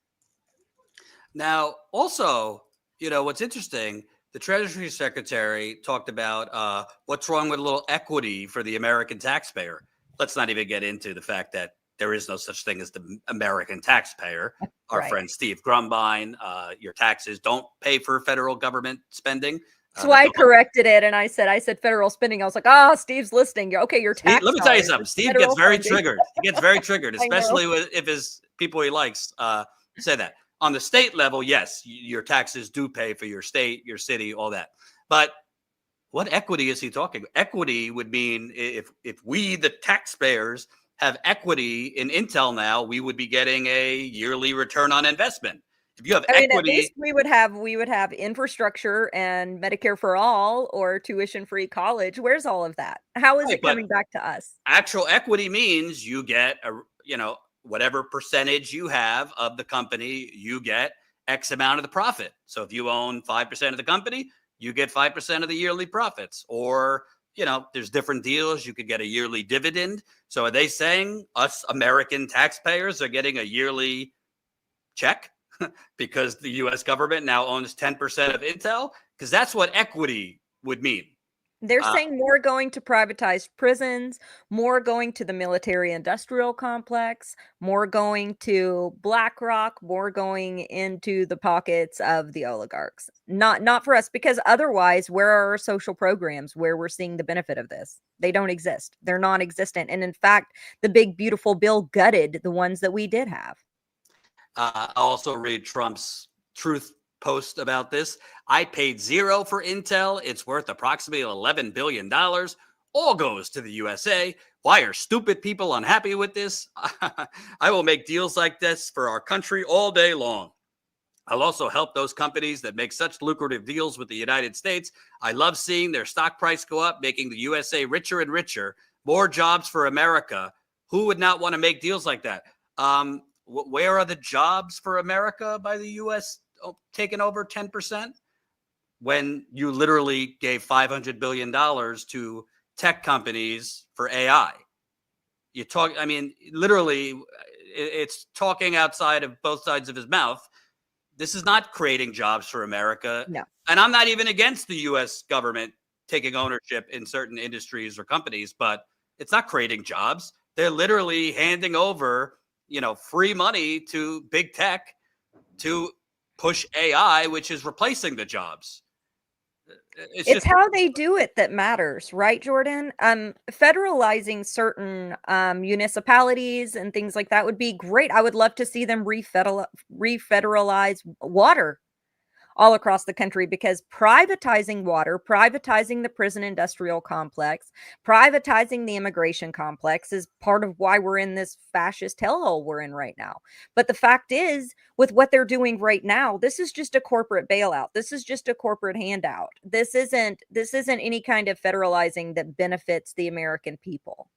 Now, also, what's interesting, the Treasury Secretary talked about what's wrong with a little equity for the American taxpayer. Let's not even get into the fact that there is no such thing as the American taxpayer. Our Right. friend Steve Grumbine, your taxes don't pay for federal government spending. So I corrected it and I said federal spending. I was like, Steve's listening. Okay, your tax. Let me tell you dollars. something. It's Steve federal gets very funding. triggered. He gets very triggered, I know. especially if his people he likes say that. On the state level, yes, your taxes do pay for your state, your city, all that. But what equity is he talking? Equity would mean if we, the taxpayers, have equity in Intel now, we would be getting a yearly return on investment. If you have I mean, equity, at least we would have infrastructure and Medicare for all or tuition-free college. Where's all of that? How is Right, it coming back to us? actual equity means you get whatever percentage you have of the company, you get X amount of the profit. So if you own 5% of the company, you get 5% of the yearly profits. Or, there's different deals. You could get a yearly dividend. So are they saying us American taxpayers are getting a yearly check because the US government now owns 10% of Intel? Because that's what equity would mean. They're saying more going to privatized prisons, more going to the military industrial complex, more going to BlackRock, more going into the pockets of the oligarchs. Not for us, because otherwise, where are our social programs where we're seeing the benefit of this? They don't exist. They're non-existent. And in fact, the big, beautiful bill gutted the ones that we did have. I also read Trump's truth post about this. I paid zero for Intel. It's worth approximately $11 billion. All goes to the USA. Why are stupid people unhappy with this? I will make deals like this for our country all day long. I'll also help those companies that make such lucrative deals with the United States. I love seeing their stock price go up, making the USA richer and richer. More jobs for America. Who would not want to make deals like that? Where are the jobs for America by the U.S. taking over 10%? When you literally gave $500 billion to tech companies for AI. Literally, it's talking outside of both sides of his mouth. This is not creating jobs for America. No. And I'm not even against the U.S. government taking ownership in certain industries or companies, but it's not creating jobs. They're literally handing over, free money to big tech to push AI, which is replacing the jobs. It's how they do it that matters, right, Jordan? Federalizing certain municipalities and things like that would be great. I would love to see them refederalize water. all across the country, because privatizing water, privatizing the prison industrial complex, privatizing the immigration complex is part of why we're in this fascist hellhole we're in right now. But the fact is, with what they're doing right now, this is just a corporate bailout. This is just a corporate handout. This isn't any kind of federalizing that benefits the American people.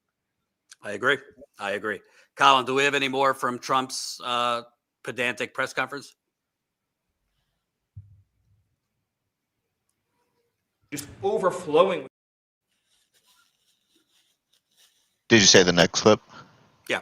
I agree. I agree. Colin, do we have any more from Trump's pedantic press conference? Just overflowing. Did you say the next clip? Yeah.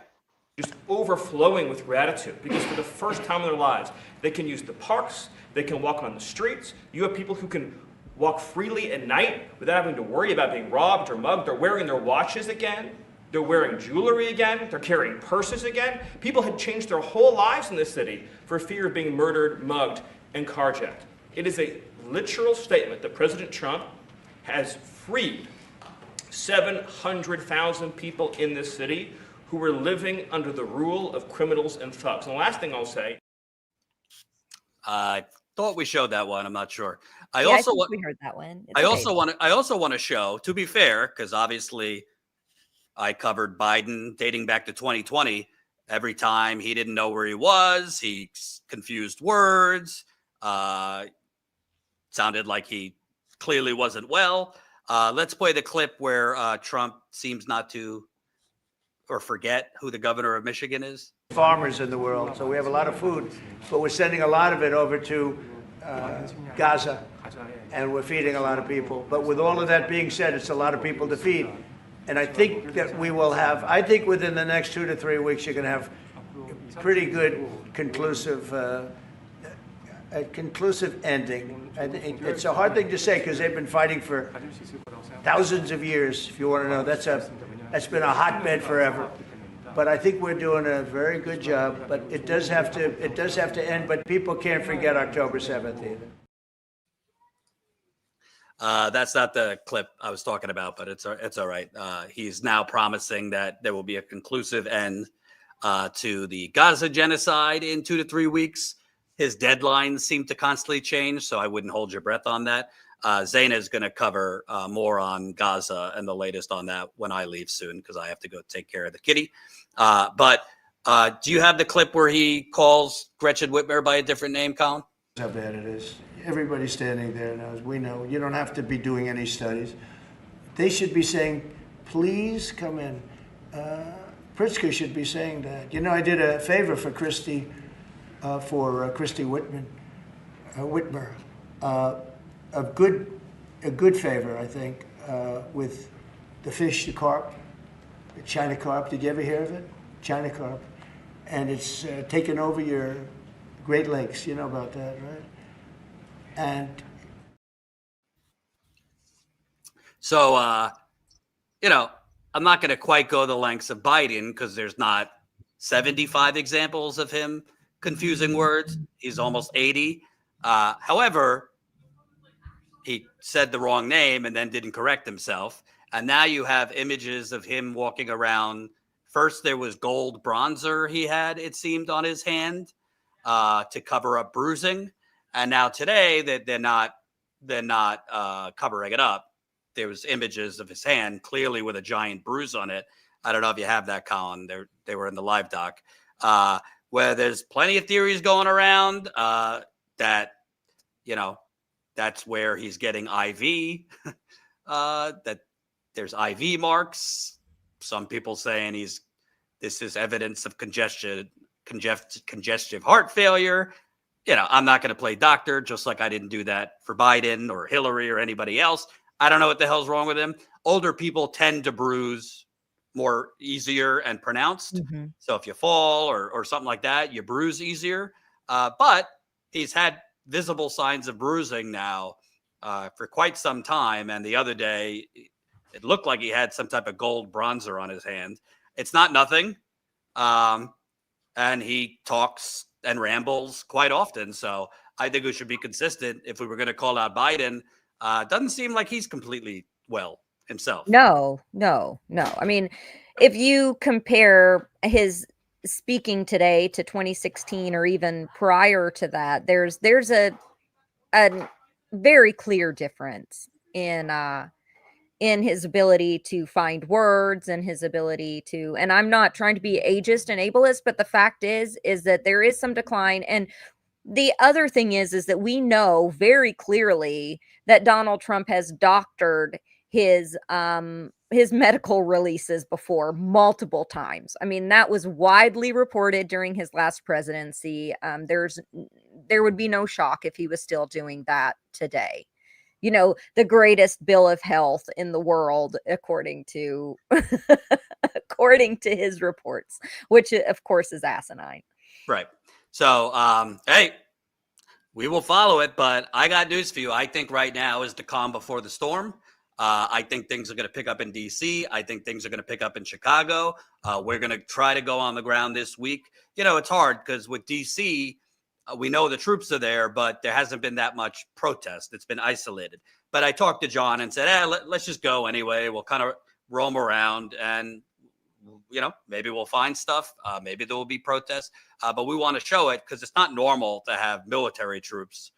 Just overflowing with gratitude, because for the first time in their lives, they can use the parks, they can walk on the streets. You have people who can walk freely at night without having to worry about being robbed or mugged. They're wearing their watches again. They're wearing jewelry again. They're carrying purses again. People had changed their whole lives in this city for fear of being murdered, mugged, and carjacked. It is a literal statement that President Trump has freed 700,000 people in this city who were living under the rule of criminals and thugs. And the last thing I'll say, I thought we showed that one. I'm not sure. I think we heard that one. I also want to show, to be fair, because obviously I covered Biden dating back to 2020. Every time he didn't know where he was, he confused words. Sounded like he clearly wasn't well. Let's play the clip where Trump seems not to or forget who the governor of Michigan is. Farmers in the world, so we have a lot of food, but we're sending a lot of it over to Gaza, and we're feeding a lot of people. But with all of that being said, it's a lot of people to feed. And I think that we will have, I think within the next 2 to 3 weeks, you're going to have pretty good conclusive ending. It's a hard thing to say because they've been fighting for thousands of years. If you want to know, that's been a hotbed forever. But I think we're doing a very good job. But it does have to end. But people can't forget October 7th either. That's not the clip I was talking about, but it's all right. He's now promising that there will be a conclusive end to the Gaza genocide in 2 to 3 weeks. His deadlines seem to constantly change, so I wouldn't hold your breath on that. Zaina is going to cover more on Gaza and the latest on that when I leave soon, because I have to go take care of the kitty. But do you have the clip where he calls Gretchen Whitmer by a different name, Colin? How bad it is. Everybody standing there knows. We know. You don't have to be doing any studies. They should be saying, please come in. Pritzker should be saying that. You know, I did a favor for Christy Whitmer. A good favor, I think, with the fish, the carp, the China carp. Did you ever hear of it? China carp. And it's taken over your Great Lakes. You know about that, right? And so, you know, I'm not going to quite go the lengths of Biden because there's not 75 examples of him confusing words. He's almost 80. However, he said the wrong name and then didn't correct himself. And now you have images of him walking around. First, there was gold bronzer he had, it seemed, on his hand to cover up bruising. And now today that they're not covering it up. There was images of his hand clearly with a giant bruise on it. I don't know if you have that, Colin. They were in the live doc, where there's plenty of theories going around that, you know, that's where he's getting IV, that there's IV marks. Some people saying this is evidence of congestive heart failure. You know, I'm not going to play doctor, just like I didn't do that for Biden or Hillary or anybody else. I don't know what the hell's wrong with him. Older people tend to bruise more easier and pronounced. Mm-hmm. So if you fall or something like that, you bruise easier. But he's had visible signs of bruising now for quite some time. And the other day, it looked like he had some type of gold bronzer on his hand. It's not nothing. And he talks and rambles quite often. So I think we should be consistent if we were going to call out Biden. Doesn't seem like he's completely well himself. No. I mean, if you compare his speaking today to 2016 or even prior to that, there's a a very clear difference in his ability to find words and his ability to, and I'm not trying to be ageist and ableist, but the fact is that there is some decline. And the other thing is that we know very clearly that Donald Trump has doctored his medical releases before multiple times. I mean, that was widely reported during his last presidency. There would be no shock if he was still doing that today. You know, the greatest bill of health in the world, according to according to his reports, which of course is asinine. Right. So, hey, we will follow it, but I got news for you. I think right now is the calm before the storm. I think things are going to pick up in D.C. I think things are going to pick up in Chicago. We're going to try to go on the ground this week. You know, it's hard because with D.C., we know the troops are there, but there hasn't been that much protest. It's been isolated. But I talked to John and said, let's just go anyway. We'll kind of roam around and, you know, maybe we'll find stuff. Maybe there will be protests. But we want to show it because it's not normal to have military troops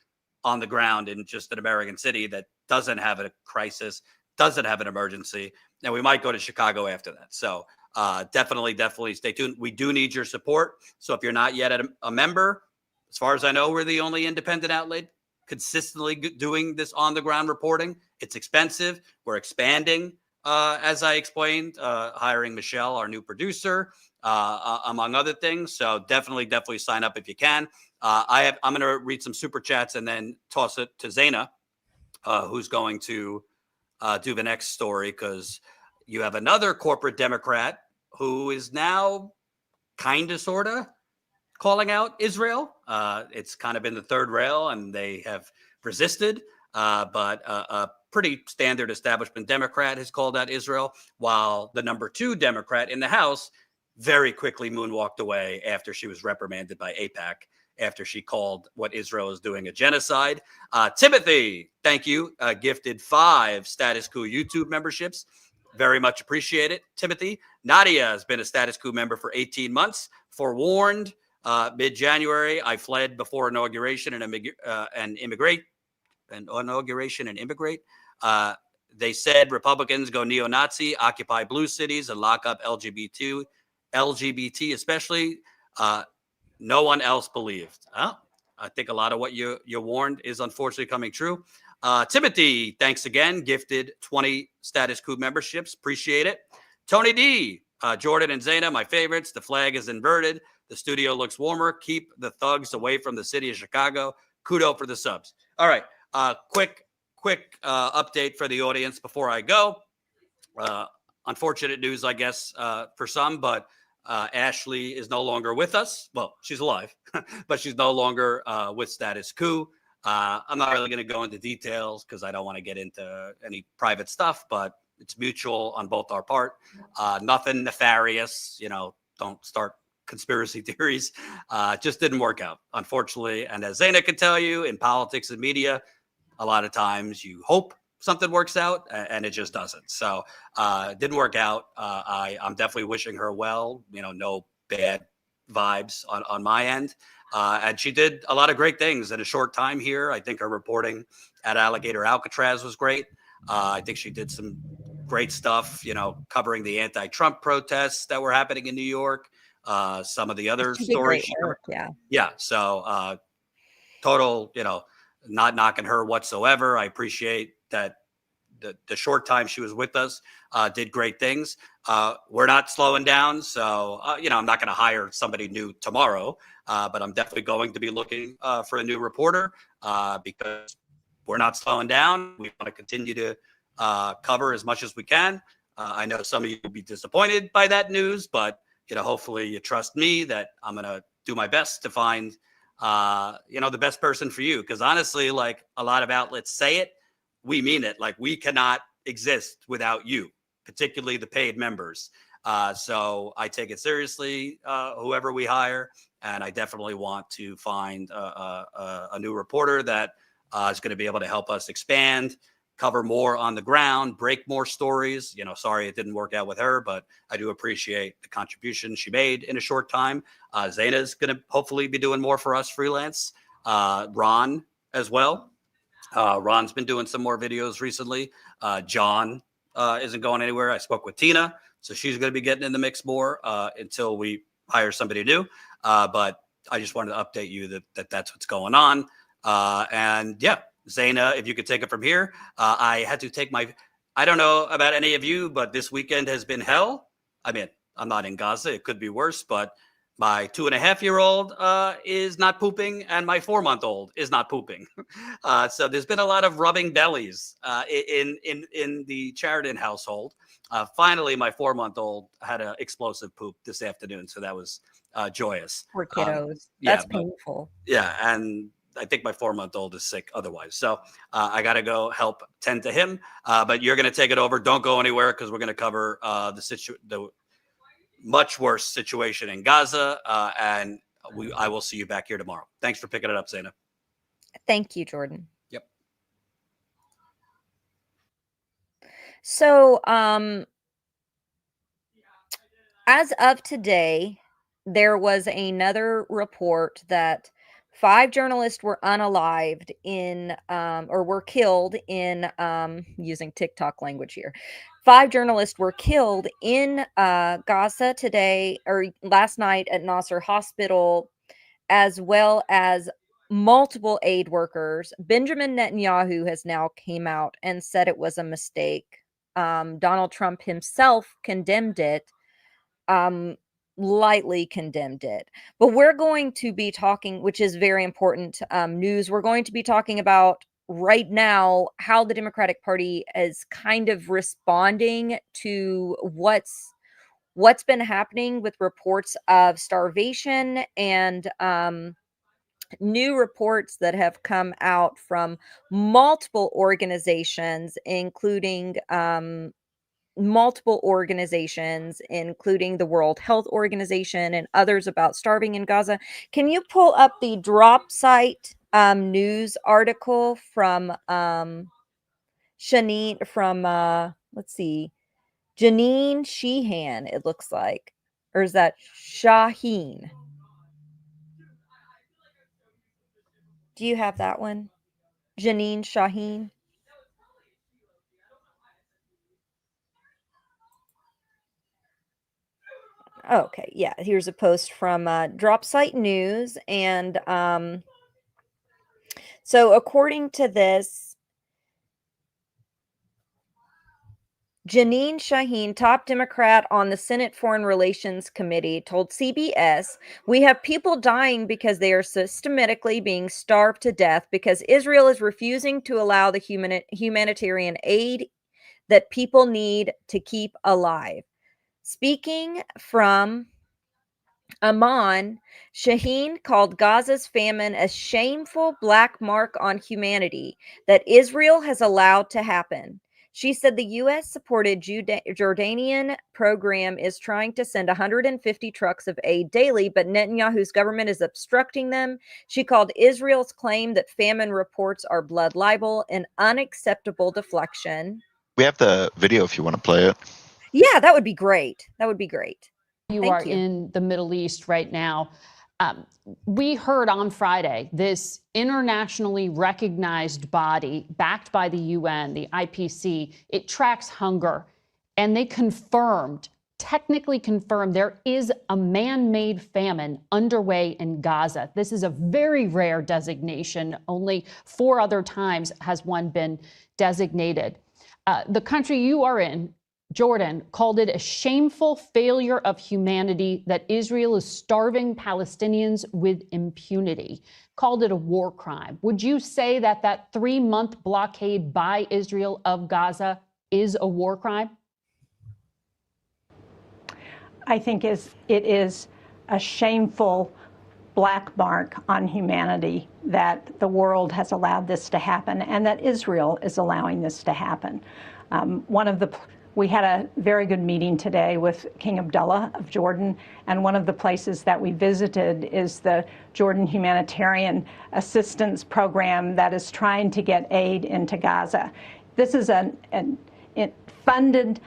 on the ground in just an American city that doesn't have a crisis, doesn't have an emergency. And we might go to Chicago after that. So definitely stay tuned. We do need your support. So if you're not yet a member, as far as I know, we're the only independent outlet consistently doing this on the ground reporting. It's expensive. We're expanding, as I explained, hiring Michelle, our new producer, among other things. So definitely sign up if you can. I'm going to read some super chats and then toss it to Zaina, who's going to do the next story, because you have another corporate Democrat who is now kind of, sort of, calling out Israel. It's kind of been the third rail, and they have resisted. But a pretty standard establishment Democrat has called out Israel, while the number 2 Democrat in the House very quickly moonwalked away after she was reprimanded by AIPAC, after she called what Israel is doing a genocide. Timothy, thank you, gifted 5 Status Coup YouTube memberships. Very much appreciate it, Timothy. Nadia has been a Status Coup member for 18 months. Forewarned, mid-January, I fled before inauguration and immigrate. They said Republicans go neo-Nazi, occupy blue cities, and lock up LGBT especially. No one else believed. I think a lot of what you warned is unfortunately coming true. Timothy, thanks again. Gifted 20 Status Coup memberships. Appreciate it. Tony D, Jordan and Zaina, my favorites. The flag is inverted. The studio looks warmer. Keep the thugs away from the city of Chicago. Kudo for the subs. All right. Quick update for the audience before I go. Unfortunate news, I guess, for some, but Ashley is no longer with us. Well, she's alive, but she's no longer with Status Coup. I'm not really going to go into details because I don't want to get into any private stuff, but it's mutual on both our part. Nothing nefarious, you know, don't start conspiracy theories. Just didn't work out, unfortunately. And as Zaina could tell you, in politics and media, a lot of times you hope something works out and it just doesn't. So it didn't work out. I'm definitely wishing her well, you know, no bad vibes on my end. And she did a lot of great things in a short time here. I think her reporting at Alligator Alcatraz was great. I think she did some great stuff, you know, covering the anti-Trump protests that were happening in New York. Some of the other stories. Yeah. So total, you know, not knocking her whatsoever. I appreciate that the short time she was with us, did great things. We're not slowing down. So, you know, I'm not going to hire somebody new tomorrow, but I'm definitely going to be looking for a new reporter because we're not slowing down. We want to continue to cover as much as we can. I know some of you will be disappointed by that news, but, you know, hopefully you trust me that I'm going to do my best to find, you know, the best person for you. Because honestly, like a lot of outlets say it, we mean it. Like we cannot exist without you, particularly the paid members. So I take it seriously, whoever we hire. And I definitely want to find a new reporter that is going to be able to help us expand, cover more on the ground, break more stories. You know, sorry it didn't work out with her, but I do appreciate the contribution she made in a short time. Zaina's going to hopefully be doing more for us freelance. Ron as well. Ron's been doing some more videos recently. John isn't going anywhere. I spoke with Tina, so she's going to be getting in the mix more until we hire somebody new. But I just wanted to update you that that's what's going on. And yeah, Zaina, if you could take it from here. I had to take I don't know about any of you, but this weekend has been hell. I mean, I'm not in Gaza. It could be worse, but my 2.5-year-old is not pooping, and my 4-month-old is not pooping. So there's been a lot of rubbing bellies in the Sheridan household. Finally, my 4-month-old had an explosive poop this afternoon, so that was joyous. Poor kiddos. Yeah, That's painful. Yeah, and I think my 4-month-old is sick otherwise. So I got to go help tend to him. But you're going to take it over. Don't go anywhere because we're going to cover the much worse situation in Gaza. And I will see you back here tomorrow. Thanks for picking it up, Zaina. Thank you, Jordan. Yep. So, as of today, there was another report that 5 journalists were unalived or were killed in, using TikTok language here. 5 journalists were killed in Gaza today or last night at Nasser Hospital, as well as multiple aid workers. Benjamin Netanyahu has now came out and said it was a mistake. Donald Trump himself condemned it. Lightly condemned it. But we're going to be talking, which is very important news. We're going to be talking about right now how the Democratic Party is kind of responding to what's been happening with reports of starvation and new reports that have come out from multiple organizations, including the World Health Organization and others about starving in Gaza. Can you pull up the drop site news article from Janine Sheehan, it looks like. Or is that Shaheen? Do you have that one? Janine Shaheen? Okay, yeah, here's a post from Drop Site News. And so according to this, Janine Shaheen, top Democrat on the Senate Foreign Relations Committee, told CBS, "We have people dying because they are systematically being starved to death because Israel is refusing to allow the humanitarian aid that people need to keep alive." Speaking from Amman, Shaheen called Gaza's famine a shameful black mark on humanity that Israel has allowed to happen. She said the U.S.-supported Jordanian program is trying to send 150 trucks of aid daily, but Netanyahu's government is obstructing them. She called Israel's claim that famine reports are blood libel an unacceptable deflection. We have the video if you want to play it. Yeah, that would be great. That would be great. You are in the Middle East right now. We heard on Friday this internationally recognized body backed by the UN, the IPC, it tracks hunger. And they technically confirmed there is a man-made famine underway in Gaza. This is a very rare designation. Only 4 other times has one been designated. The country you are in, Jordan, called it a shameful failure of humanity that Israel is starving Palestinians with impunity, called it a war crime. Would you say that 3-month blockade by Israel of Gaza is a war crime? I think it is a shameful black mark on humanity that the world has allowed this to happen and that Israel is allowing this to happen. We had a very good meeting today with King Abdullah of Jordan, and one of the places that we visited is the Jordan Humanitarian Assistance Program that is trying to get aid into Gaza. This is funded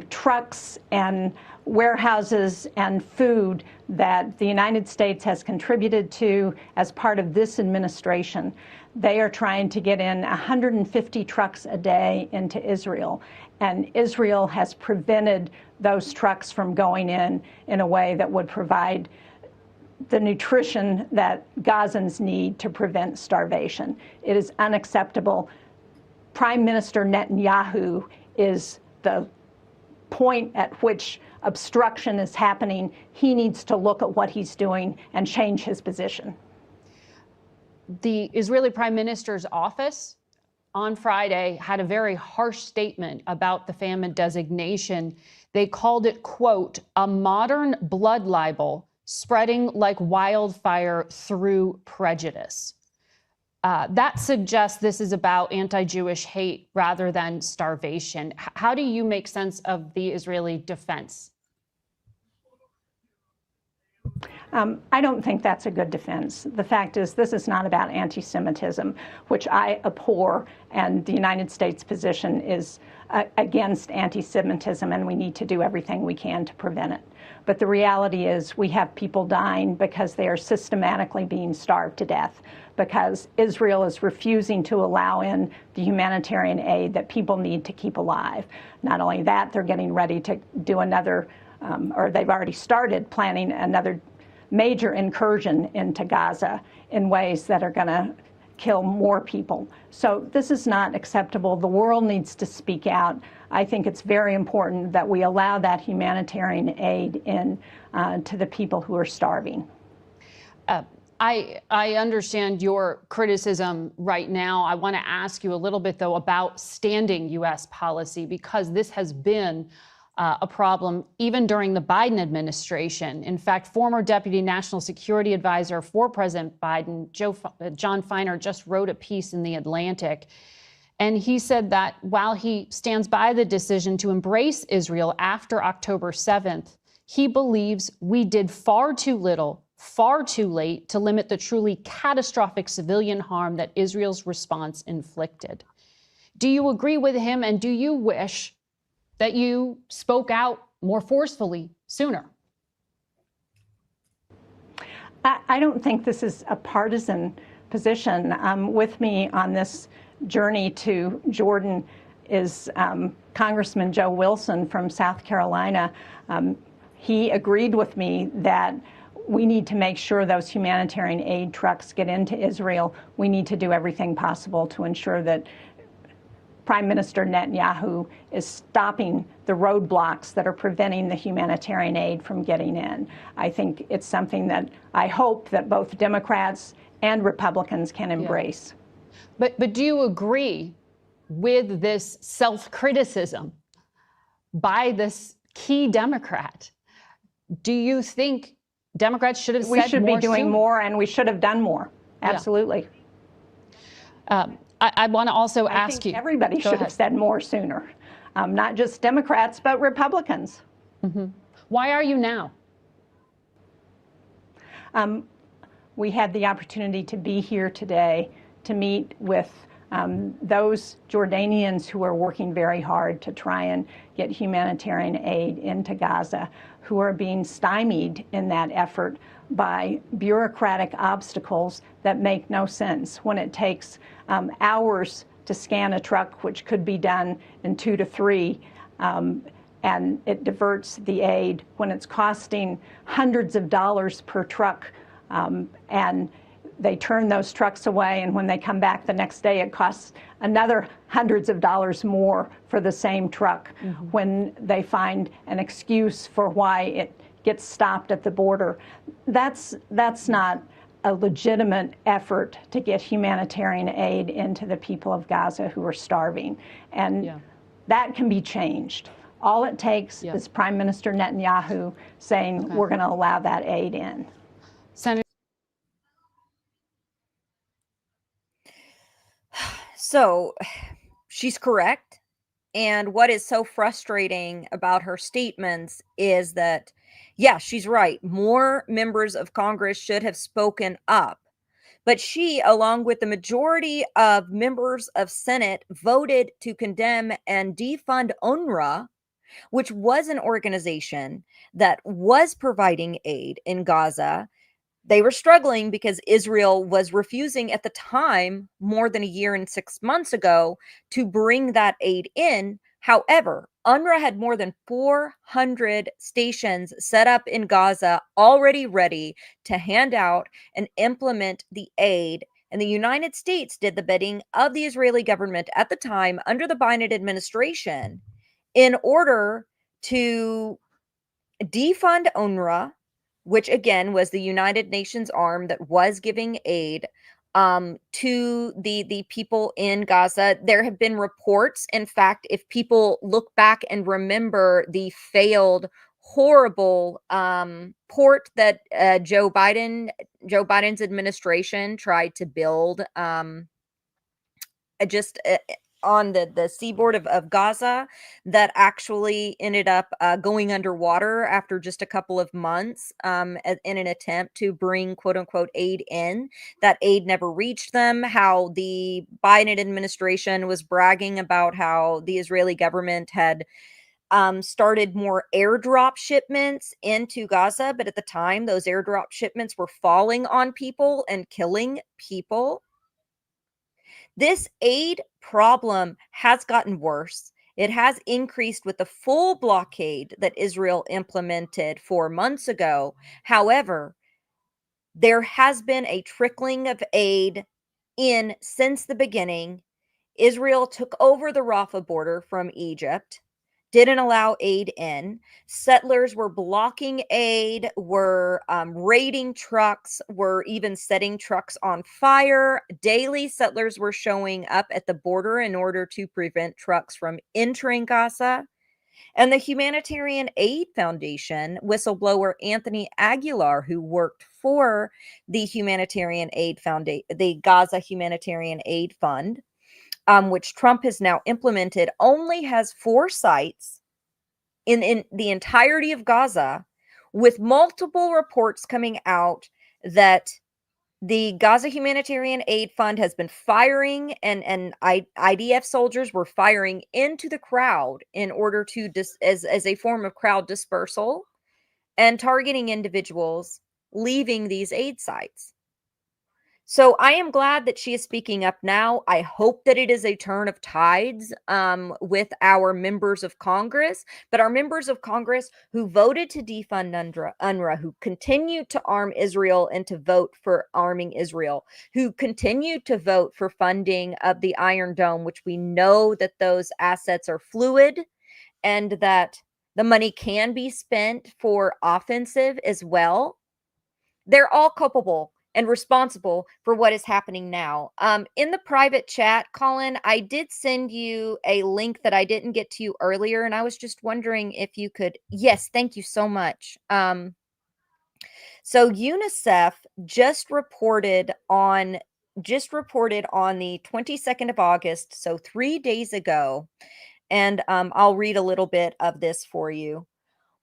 trucks and warehouses and food that the United States has contributed to as part of this administration. They are trying to get in 150 trucks a day into Israel, and Israel has prevented those trucks from going in a way that would provide the nutrition that Gazans need to prevent starvation. It is unacceptable. Prime Minister Netanyahu is the point at which obstruction is happening. He needs to look at what he's doing and change his position. The Israeli Prime Minister's office on Friday had a very harsh statement about the famine designation. They called it, quote, a modern blood libel spreading like wildfire through prejudice. That suggests this is about anti-Jewish hate rather than starvation. How do you make sense of the Israeli defense? I don't think that's a good defense. The fact is, this is not about anti-Semitism, which I abhor, and the United States position is against anti-Semitism, and we need to do everything we can to prevent it. But the reality is we have people dying because they are systematically being starved to death, because Israel is refusing to allow in the humanitarian aid that people need to keep alive. Not only that, they're getting ready to do another, or they've already started planning another major incursion into Gaza in ways that are going to kill more people. So this is not acceptable. The world needs to speak out. I think it's very important that we allow that humanitarian aid in to the people who are starving. I understand your criticism right now. I want to ask you a little bit, though, about standing U.S. policy, because this has been a problem even during the Biden administration. In fact, former Deputy National Security Advisor for President Biden, John Feiner, just wrote a piece in The Atlantic. And he said that while he stands by the decision to embrace Israel after October 7th, he believes we did far too little, far too late to limit the truly catastrophic civilian harm that Israel's response inflicted. Do you agree with him, and do you wish that you spoke out more forcefully sooner? I don't think this is a partisan position. With me on this journey to Jordan is Congressman Joe Wilson from South Carolina. He agreed with me that we need to make sure those humanitarian aid trucks get into Israel. We need to do everything possible to ensure that Prime Minister Netanyahu is stopping the roadblocks that are preventing the humanitarian aid from getting in. I think it's something that I hope that both Democrats and Republicans can embrace. Yeah. But do you agree with this self-criticism by this key Democrat? Do you think Democrats should have said more? We should be doing more, and we should have done more. Absolutely. Yeah. I want to also ask you. Everybody should have said more sooner, not just Democrats, but Republicans. Mm-hmm. Why are you now? We had the opportunity to be here today to meet with those Jordanians who are working very hard to try and get humanitarian aid into Gaza, who are being stymied in that effort by bureaucratic obstacles that make no sense. When it takes hours to scan a truck, which could be done in 2 to 3, and it diverts the aid, when it's costing hundreds of dollars per truck, and they turn those trucks away, and when they come back the next day, it costs another hundreds of dollars more for the same truck. Mm-hmm. When they find an excuse for why it gets stopped at the border. That's not a legitimate effort to get humanitarian aid into the people of Gaza who are starving. And that can be changed. All it takes is Prime Minister Netanyahu saying, we're going to allow that aid in. Senator. So she's correct. And what is so frustrating about her statements is that, yeah, she's right. More members of Congress should have spoken up. But she, along with the majority of members of Senate, voted to condemn and defund UNRWA which was an organization that was providing aid in Gaza. They were struggling because Israel was refusing at the time, more than a year and 6 months ago, to bring that aid in. However, UNRWA had more than 400 stations set up in Gaza, already ready to hand out and implement the aid. And the United States did the bidding of the Israeli government at the time under the Biden administration in order to defund UNRWA, which again was the United Nations arm that was giving aid to the people in Gaza. There have been reports, in fact, if people look back and remember the failed, horrible port that Joe Biden's administration tried to build, just on the seaboard of Gaza, that actually ended up going underwater after just a couple of months in an attempt to bring quote unquote aid in. That aid never reached them. How the Biden administration was bragging about how the Israeli government had started more airdrop shipments into Gaza, but at the time those airdrop shipments were falling on people and killing people. This aid problem has gotten worse. It has increased with the full blockade that Israel implemented 4 months ago. However, there has been a trickling of aid in since the beginning. Israel took over the Rafah border from Egypt, didn't allow aid in. Settlers were blocking aid, were raiding trucks, were even setting trucks on fire. Daily, settlers were showing up at the border in order to prevent trucks from entering Gaza. And the Humanitarian Aid Foundation, whistleblower Anthony Aguilar, who worked for the Humanitarian Aid Foundation, the Gaza Humanitarian Aid Fund, which Trump has now implemented, only has 4 sites in the entirety of Gaza, with multiple reports coming out that the Gaza Humanitarian Aid Fund has been firing, and IDF soldiers were firing into the crowd in order to as a form of crowd dispersal and targeting individuals leaving these aid sites. So I am glad that she is speaking up now. I hope that it is a turn of tides with our members of Congress, but our members of Congress who voted to defund UNRWA, who continue to arm Israel and to vote for arming Israel, who continue to vote for funding of the Iron Dome, which we know that those assets are fluid and that the money can be spent for offensive as well. They're all culpable and responsible for what is happening now. In the private chat, Colin, I did send you a link that I didn't get to you earlier, and I was just wondering if you could. Yes, thank you so much. So UNICEF just reported on the 22nd of August, so 3 days ago, and I'll read a little bit of this for you.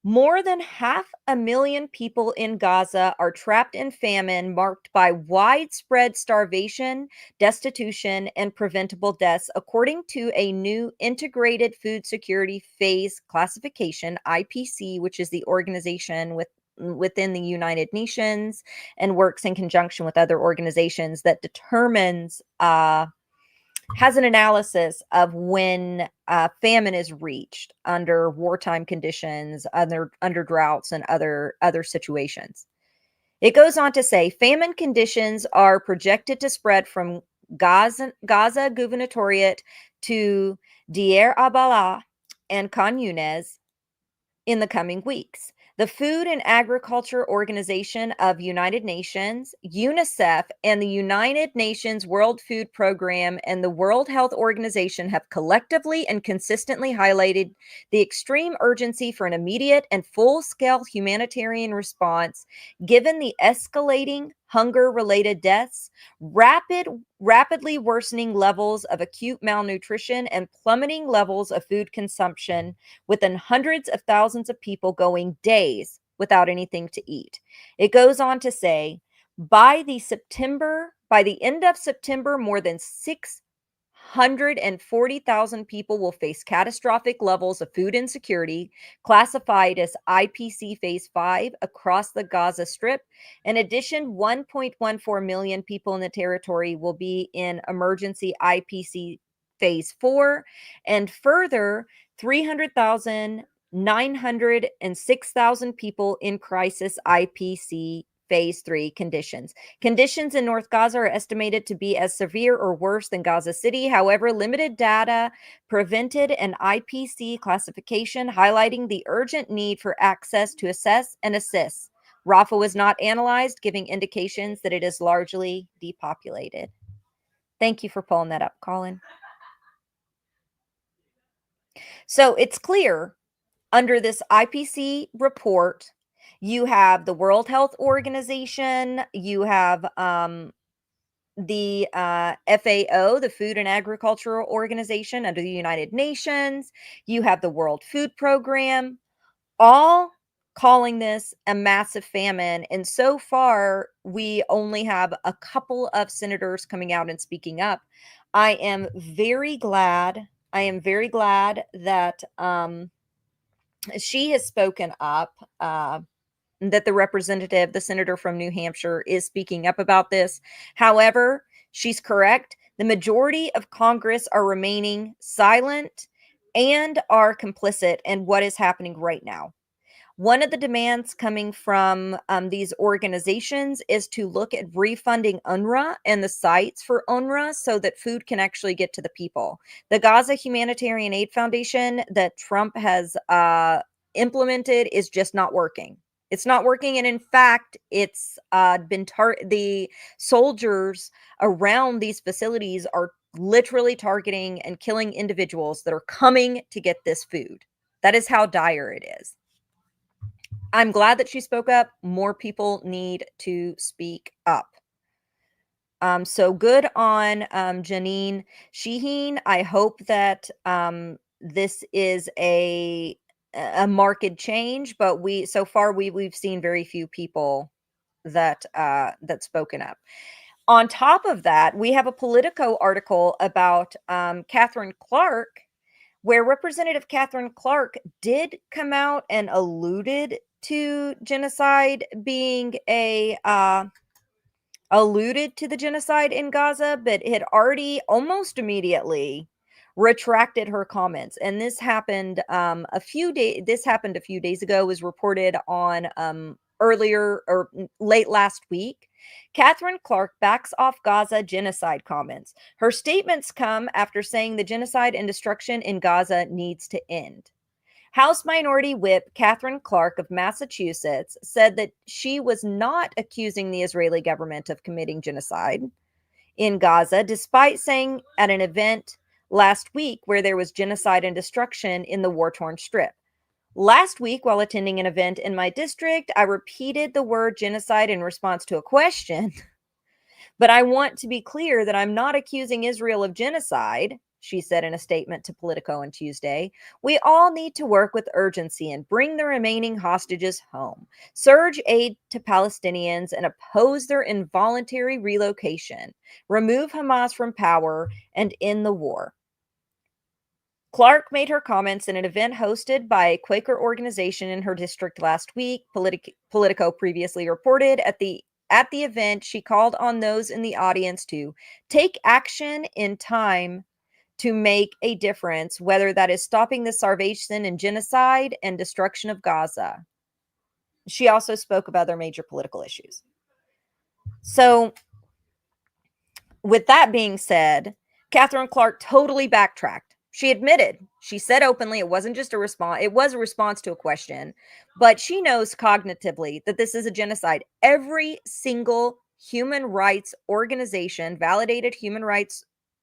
More than 500,000 people in Gaza are trapped in famine marked by widespread starvation, destitution, and preventable deaths, according to a new Integrated Food Security Phase Classification, IPC, which is the organization within the United Nations and works in conjunction with other organizations that determines has an analysis of when famine is reached under wartime conditions, under droughts, and other situations. It goes on to say famine conditions are projected to spread from Gaza Gubernatoriate to Deir al-Balah and Khan Yunis in the coming weeks. The Food and Agriculture Organization of United Nations, UNICEF, and the United Nations World Food Program and the World Health Organization have collectively and consistently highlighted the extreme urgency for an immediate and full-scale humanitarian response, given the escalating hunger-related deaths, rapidly worsening levels of acute malnutrition, and plummeting levels of food consumption, within hundreds of thousands of people going days without anything to eat. It goes on to say, by the end of September, more than 140,000 people will face catastrophic levels of food insecurity, classified as IPC Phase 5 across the Gaza Strip. In addition, 1.14 million people in the territory will be in emergency IPC Phase 4, and further, 300,000, 900, and 6,000 people in crisis IPC Phase 3 conditions. Conditions in North Gaza are estimated to be as severe or worse than Gaza City. However, limited data prevented an IPC classification, highlighting the urgent need for access to assess and assist. Rafah was not analyzed, giving indications that it is largely depopulated. Thank you for pulling that up, Colin. So it's clear under this IPC report, you have the World Health Organization, you have the FAO, the Food and Agricultural Organization under the United Nations, you have the World Food Program, all calling this a massive famine. And so far, we only have a couple of senators coming out and speaking up. I am very glad that she has spoken up, that the representative, the senator from New Hampshire, is speaking up about this. However, she's correct. The majority of Congress are remaining silent and are complicit in what is happening right now. One of the demands coming from these organizations is to look at refunding UNRWA and the sites for UNRWA so that food can actually get to the people. The Gaza Humanitarian Aid Foundation that Trump has implemented is just not working. It's not working. And in fact, it's been the soldiers around these facilities are literally targeting and killing individuals that are coming to get this food. That is how dire it is. I'm glad that she spoke up. More people need to speak up. So good on Janine Shaheen. I hope that this is a marked change, but we've seen very few people that spoken up. On top of that, we have a Politico article about Catherine Clark, where Representative Catherine Clark did come out and alluded to genocide being alluded to the genocide in Gaza, but had already almost immediately retracted her comments. And this happened a few days ago, was reported on earlier or late last week. Catherine Clark backs off Gaza genocide comments. Her statements come after saying the genocide and destruction in Gaza needs to end. House Minority Whip Catherine Clark of Massachusetts said that she was not accusing the Israeli government of committing genocide in Gaza, despite saying at an event last week where there was genocide and destruction in the war-torn Strip. Last week, while attending an event in my district, I repeated the word genocide in response to a question. But I want to be clear that I'm not accusing Israel of genocide, she said in a statement to Politico on Tuesday. We all need to work with urgency and bring the remaining hostages home, surge aid to Palestinians and oppose their involuntary relocation, remove Hamas from power, and end the war. Clark made her comments in an event hosted by a Quaker organization in her district last week. Politico previously reported at the event, she called on those in the audience to take action in time to make a difference, whether that is stopping the starvation and genocide and destruction of Gaza. She also spoke of other major political issues. So, with that being said, Catherine Clark totally backtracked. She admitted, she said openly, it wasn't just a response, it was a response to a question, but she knows cognitively that this is a genocide. Every single human rights organization,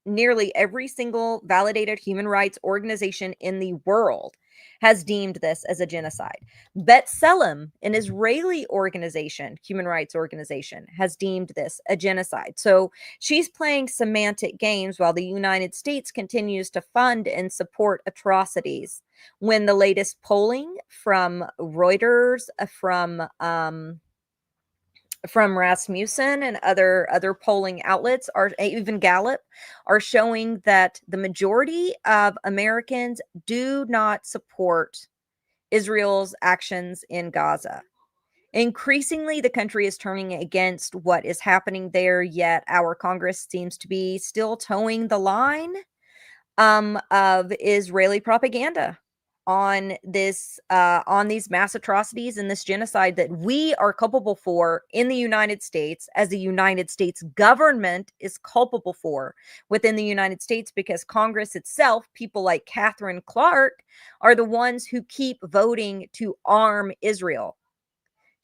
nearly every single validated human rights organization in the world has deemed this as a genocide. B'Tselem, an Israeli organization, human rights organization, has deemed this a genocide. So she's playing semantic games while the United States continues to fund and support atrocities. When the latest polling from Reuters, from from Rasmussen and other polling outlets, are even Gallup, are showing that the majority of Americans do not support Israel's actions in Gaza. Increasingly, the country is turning against what is happening there, yet our Congress seems to be still towing the line of Israeli propaganda on this on these mass atrocities and this genocide that we are culpable for in the United States, as the United States government is culpable for within the United States, because Congress itself, people like Catherine Clark, are the ones who keep voting to arm Israel.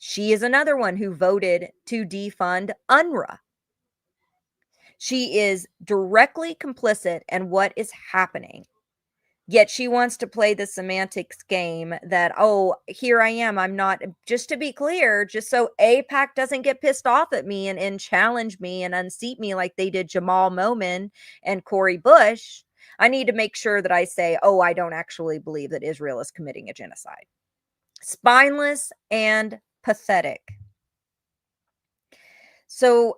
She is another one who voted to defund UNRWA. She is directly complicit in what is happening. Yet she wants to play the semantics game that, oh, here I am. I'm not, just to be clear, just so AIPAC doesn't get pissed off at me and challenge me and unseat me like they did Jamal Momin and Cori Bush. I need to make sure that I say, oh, I don't actually believe that Israel is committing a genocide. Spineless and pathetic. So,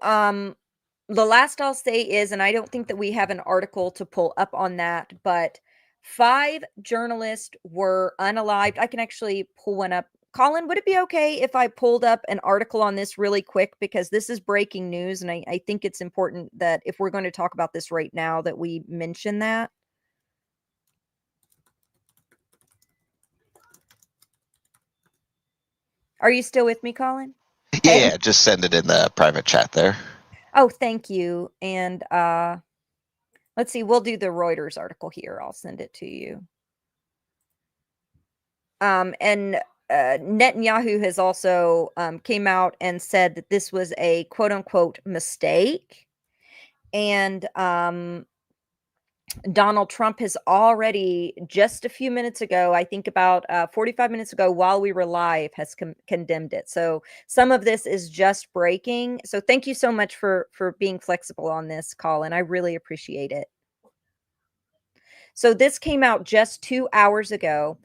the last I'll say is, and I don't think that we have an article to pull up on that, but 5 journalists were unalived. I can actually pull one up. Colin, would it be okay if I pulled up an article on this really quick? Because this is breaking news, and I think it's important that if we're going to talk about this right now, that we mention that. Are you still with me, Colin? Yeah, just send it in the private chat there. Oh, thank you. And let's see, we'll do the Reuters article here. I'll send it to you. And Netanyahu has also came out and said that this was a quote unquote mistake. And Donald Trump has already, just a few minutes ago, I think about 45 minutes ago while we were live, has condemned it. So some of this is just breaking. So thank you so much for being flexible on this, Colin. I really appreciate it. So this came out just 2 hours ago.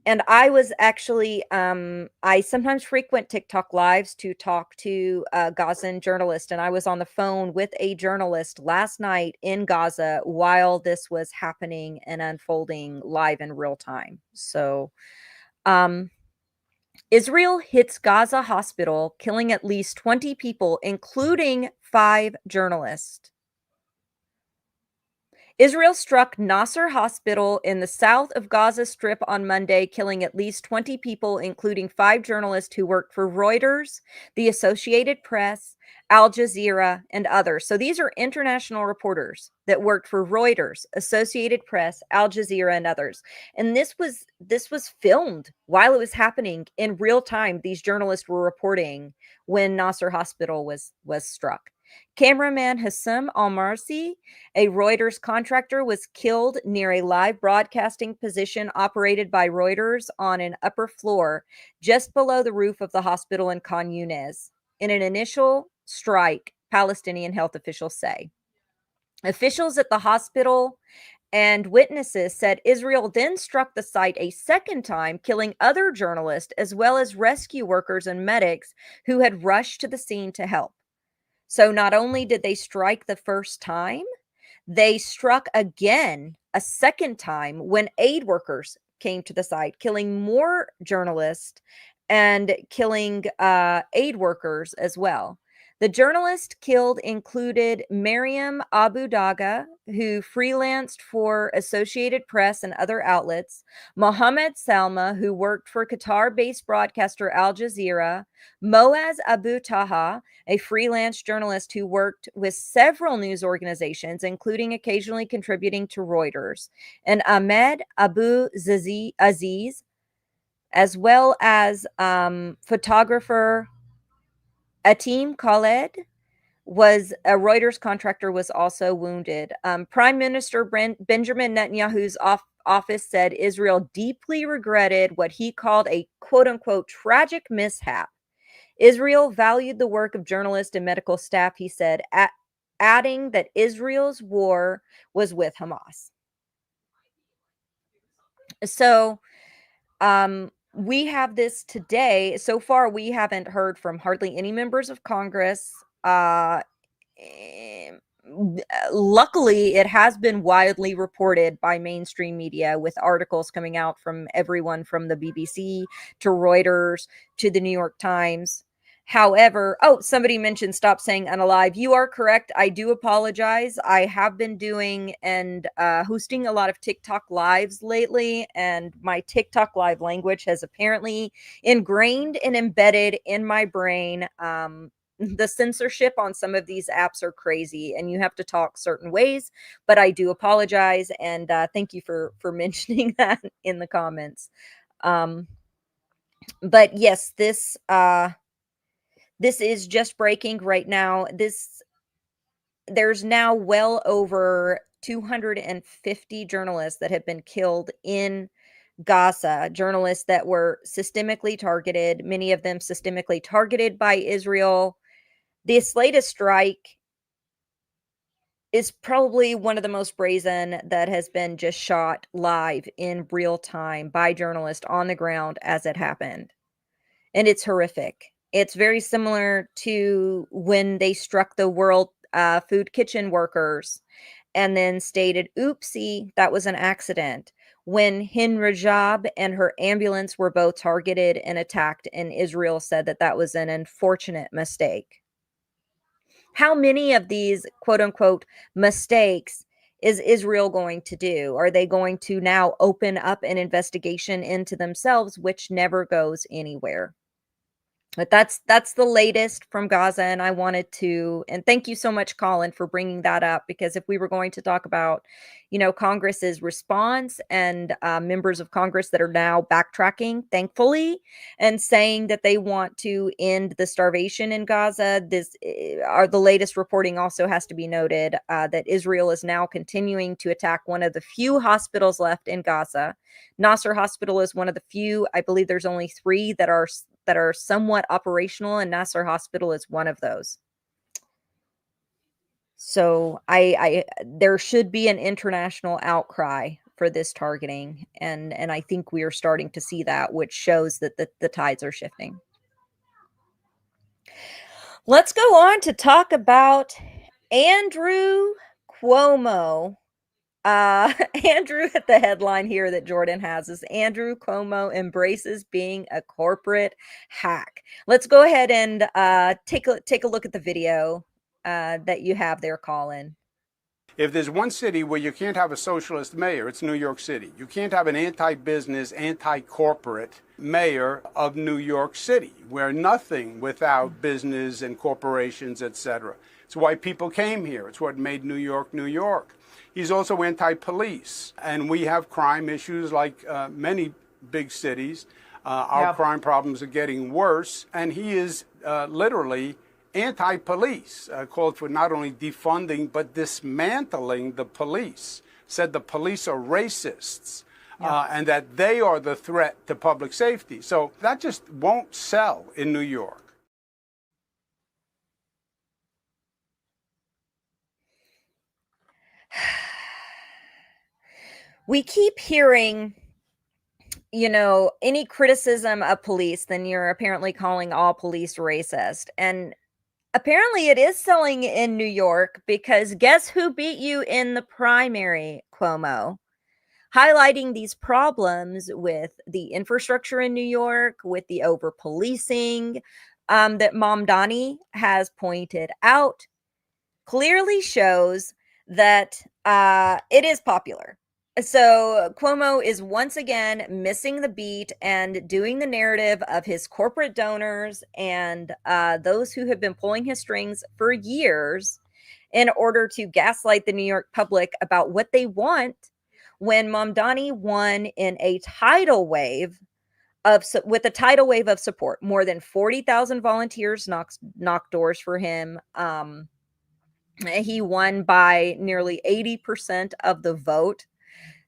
And I was actually, I sometimes frequent TikTok lives to talk to Gazan journalists. And I was on the phone with a journalist last night in Gaza while this was happening and unfolding live in real time. So Israel hits Gaza hospital, killing at least 20 people, including 5 journalists. Israel struck Nasser Hospital in the south of Gaza Strip on Monday, killing at least 20 people, including 5 journalists who worked for Reuters, the Associated Press, Al Jazeera, and others. So these are international reporters that worked for Reuters, Associated Press, Al Jazeera, and others. And this was filmed while it was happening in real time. These journalists were reporting when Nasser Hospital was struck. Cameraman Hassam Al-Marsi, a Reuters contractor, was killed near a live broadcasting position operated by Reuters on an upper floor just below the roof of the hospital in Khan Yunis in an initial strike, Palestinian health officials say. Officials at the hospital and witnesses said Israel then struck the site a second time, killing other journalists as well as rescue workers and medics who had rushed to the scene to help. So not only did they strike the first time, they struck again a second time when aid workers came to the site, killing more journalists and killing aid workers as well. The journalists killed included Mariam Abu Daga, who freelanced for Associated Press and other outlets, Mohammed Salma, who worked for Qatar-based broadcaster Al Jazeera, Moaz Abu Taha, a freelance journalist who worked with several news organizations, including occasionally contributing to Reuters, and Ahmed Abu Aziz, as well as photographer Atim Khaled, was a Reuters contractor, was also wounded. Prime Minister Benjamin Netanyahu's office said Israel deeply regretted what he called a quote-unquote tragic mishap. Israel valued the work of journalists and medical staff, he said, adding that Israel's war was with Hamas. So we have this today. So far, we haven't heard from hardly any members of Congress. Luckily, it has been widely reported by mainstream media with articles coming out from everyone from the BBC to Reuters to the New York Times. However, somebody mentioned stop saying unalive. You are correct. I do apologize. I have been doing and hosting a lot of TikTok lives lately, and my TikTok live language has apparently ingrained and embedded in my brain. The censorship on some of these apps are crazy, and you have to talk certain ways, but I do apologize, and thank you for mentioning that in the comments. But yes, this is just breaking right now. There's now well over 250 journalists that have been killed in Gaza, journalists that were systemically targeted, many of them systemically targeted by Israel. This latest strike is probably one of the most brazen that has been just shot live in real time by journalists on the ground as it happened. And it's horrific. It's very similar to when they struck the World Food Kitchen workers and then stated, oopsie, that was an accident. When Hind Rajab and her ambulance were both targeted and attacked, and Israel said that that was an unfortunate mistake. How many of these quote unquote mistakes is Israel going to do? Are they going to now open up an investigation into themselves, which never goes anywhere? But that's the latest from Gaza, and I wanted to, and thank you so much, Colin, for bringing that up, because if we were going to talk about, Congress's response and members of Congress that are now backtracking, thankfully, and saying that they want to end the starvation in Gaza, the latest reporting also has to be noted that Israel is now continuing to attack one of the few hospitals left in Gaza. Nasser Hospital is one of the few. I believe there's only 3 that are somewhat operational, and Nasser Hospital is one of those. So there should be an international outcry for this targeting, and I think we are starting to see that, which shows that the tides are shifting. Let's go on to talk about Andrew Cuomo. Andrew, at the headline here that Jordan has is Andrew Cuomo embraces being a corporate hack. Let's go ahead and take a look at the video that you have there, Colin. If there's one city where you can't have a socialist mayor, it's New York City. You can't have an anti-business, anti-corporate mayor of New York City. We're nothing without business and corporations, etc. It's why people came here. It's what made New York, New York. He's also anti-police, and we have crime issues like many big cities. Our crime problems are getting worse, and he is literally anti-police, called for not only defunding but dismantling the police, said the police are racists, and that they are the threat to public safety. So that just won't sell in New York. We keep hearing, any criticism of police, then you're apparently calling all police racist. And apparently it is selling in New York, because guess who beat you in the primary, Cuomo? Highlighting these problems with the infrastructure in New York, with the over-policing that Mamdani has pointed out, clearly shows that it is popular. So Cuomo is once again missing the beat and doing the narrative of his corporate donors and those who have been pulling his strings for years in order to gaslight the New York public about what they want, when Mamdani won in a tidal wave with a tidal wave of support. More than 40,000 volunteers knocked doors for him. He won by nearly 80% of the vote.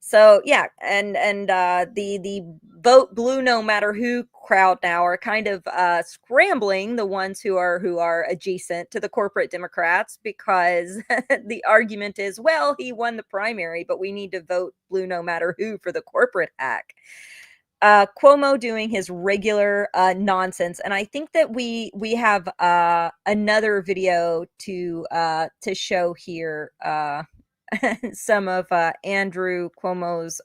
So yeah, and the vote blue no matter who crowd now are kind of scrambling the ones who are adjacent to the corporate Democrats, because the argument is, well, he won the primary, but we need to vote blue no matter who for the corporate hack. Cuomo doing his regular nonsense, and I think that we have another video to show here. Some of Andrew Cuomo's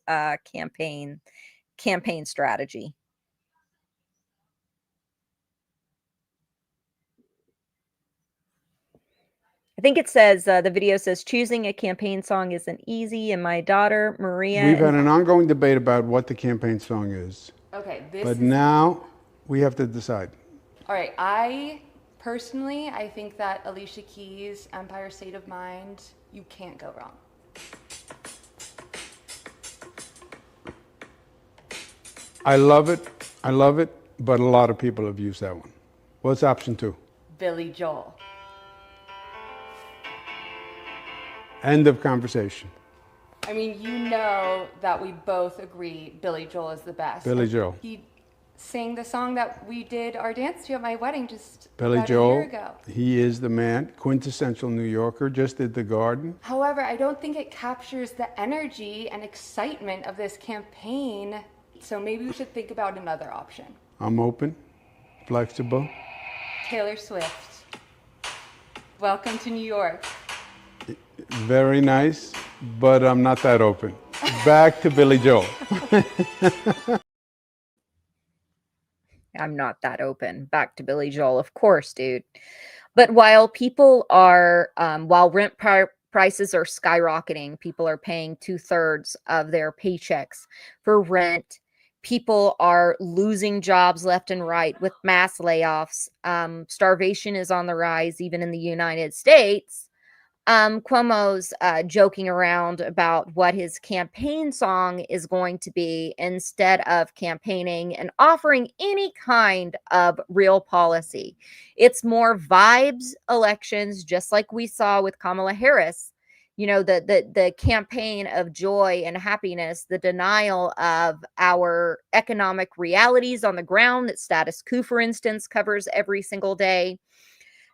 campaign strategy. I think it says, the video says, choosing a campaign song isn't easy, and my daughter, Maria... We've had an ongoing debate about what the campaign song is. Okay, but now we have to decide. All right, I think that Alicia Keys' Empire State of Mind, you can't go wrong. I love it, but a lot of people have used that one. What's option 2? Billy Joel. End of conversation. I mean, you know that we both agree Billy Joel is the best. Billy Joel. He sang the song that we did our dance to at my wedding just Billy about Joel, a year ago. he is the man, quintessential New Yorker, just did The Garden. However, I don't think it captures the energy and excitement of this campaign, so maybe we should think about another option. I'm open, flexible. Taylor Swift. Welcome to New York. Very nice, but I'm not that open. Back to Billy Joel. I'm not that open. Back to Billy Joel, of course, dude. But while people are, while rent prices are skyrocketing, people are paying 2/3 of their paychecks for rent. People are losing jobs left and right with mass layoffs. Starvation is on the rise, even in the United States. Cuomo's joking around about what his campaign song is going to be instead of campaigning and offering any kind of real policy. It's more vibes elections, just like we saw with Kamala Harris. You know, the campaign of joy and happiness, the denial of our economic realities on the ground that Status Coup, for instance, covers every single day.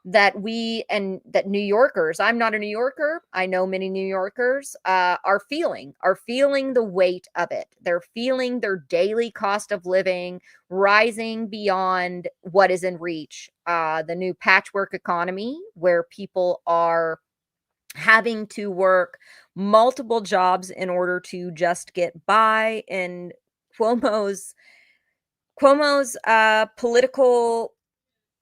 That New Yorkers, I'm not a New Yorker, I know many New Yorkers are feeling the weight of it. They're feeling their daily cost of living rising beyond what is in reach. The new patchwork economy, where people are having to work multiple jobs in order to just get by, and Cuomo's political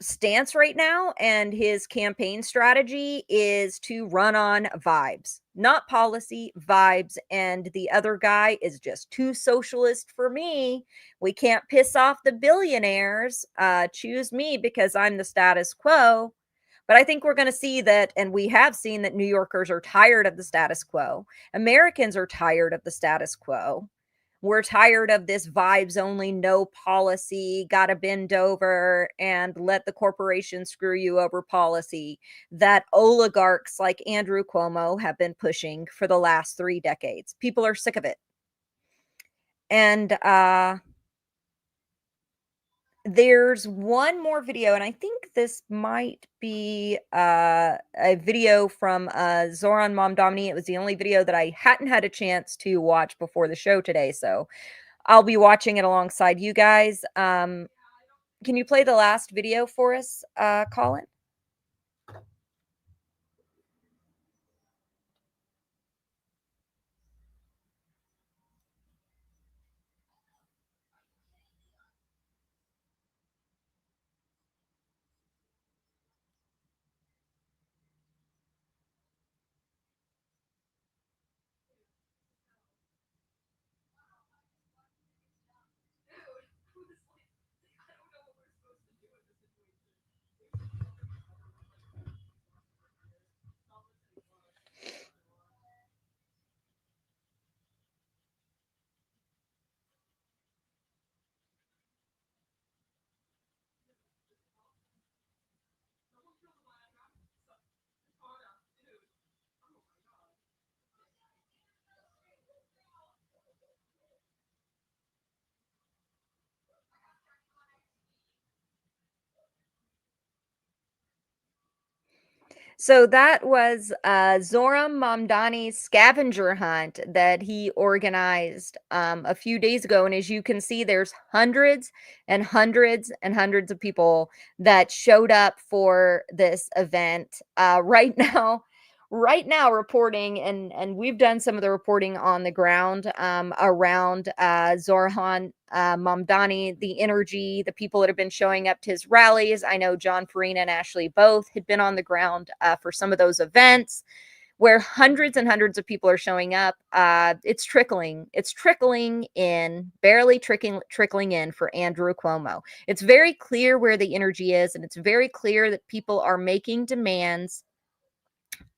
stance right now and his campaign strategy is to run on vibes, not policy, vibes. And the other guy is just too socialist for me. We can't piss off the billionaires. Choose me because I'm the status quo. But I think we're going to see that, and we have seen that New Yorkers are tired of the status quo. Americans are tired of the status quo. We're tired of this vibes only, no policy, gotta bend over and let the corporation screw you over policy that oligarchs like Andrew Cuomo have been pushing for the last 3 decades. People are sick of it. And there's one more video, and I think this might be a video from Zoran Momdomny. It was the only video that I hadn't had a chance to watch before the show today, so I'll be watching it alongside you guys. Can you play the last video for us, Colin? So that was Zoram Mamdani's scavenger hunt that he organized a few days ago. And as you can see, there's hundreds and hundreds and hundreds of people that showed up for this event right now. Right now, reporting, and we've done some of the reporting on the ground around Zoran Mamdani, the energy, the people that have been showing up to his rallies. I know John Farina and Ashley both had been on the ground for some of those events where hundreds and hundreds of people are showing up. It's trickling in, barely trickling in for Andrew Cuomo. It's very clear where the energy is, and it's very clear that people are making demands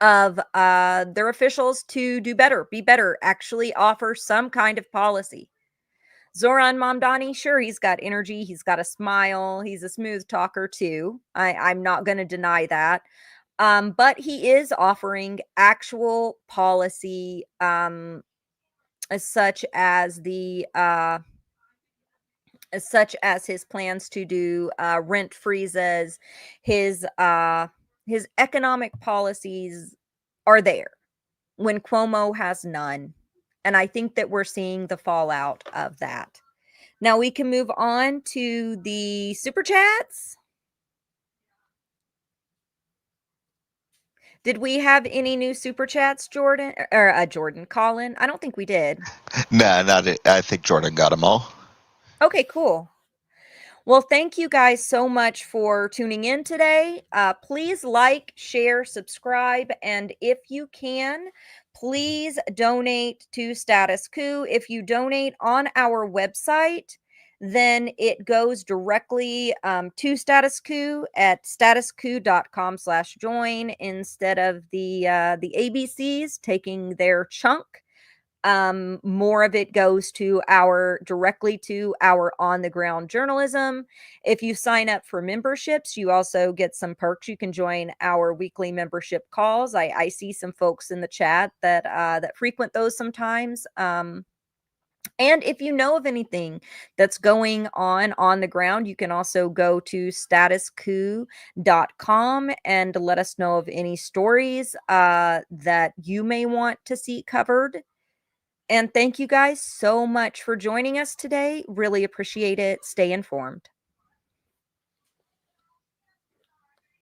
of their officials to do better, be better, actually offer some kind of policy. Zoran Mamdani, sure, he's got energy, he's got a smile, he's a smooth talker too. I'm not going to deny that. But he is offering actual policy, such as his plans to do rent freezes, his economic policies are there when Cuomo has none. And I think that we're seeing the fallout of that. Now we can move on to the super chats. Did we have any new super chats, Jordan? Or Colin? I don't think we did. Nah, not it. I think Jordan got them all. Okay, cool. Well, thank you guys so much for tuning in today. Please like, share, subscribe, and if you can, please donate to Status Coup. If you donate on our website, then it goes directly to Status Coup at statuscoup.com/join instead of the ABCs taking their chunk. More of it goes to directly to our on the ground journalism. If you sign up for memberships, you also get some perks. You can join our weekly membership calls. I see some folks in the chat that frequent those sometimes. And if you know of anything that's going on the ground, you can also go to statuscoup.com and let us know of any stories that you may want to see covered. And thank you guys so much for joining us today. Really appreciate it. Stay informed.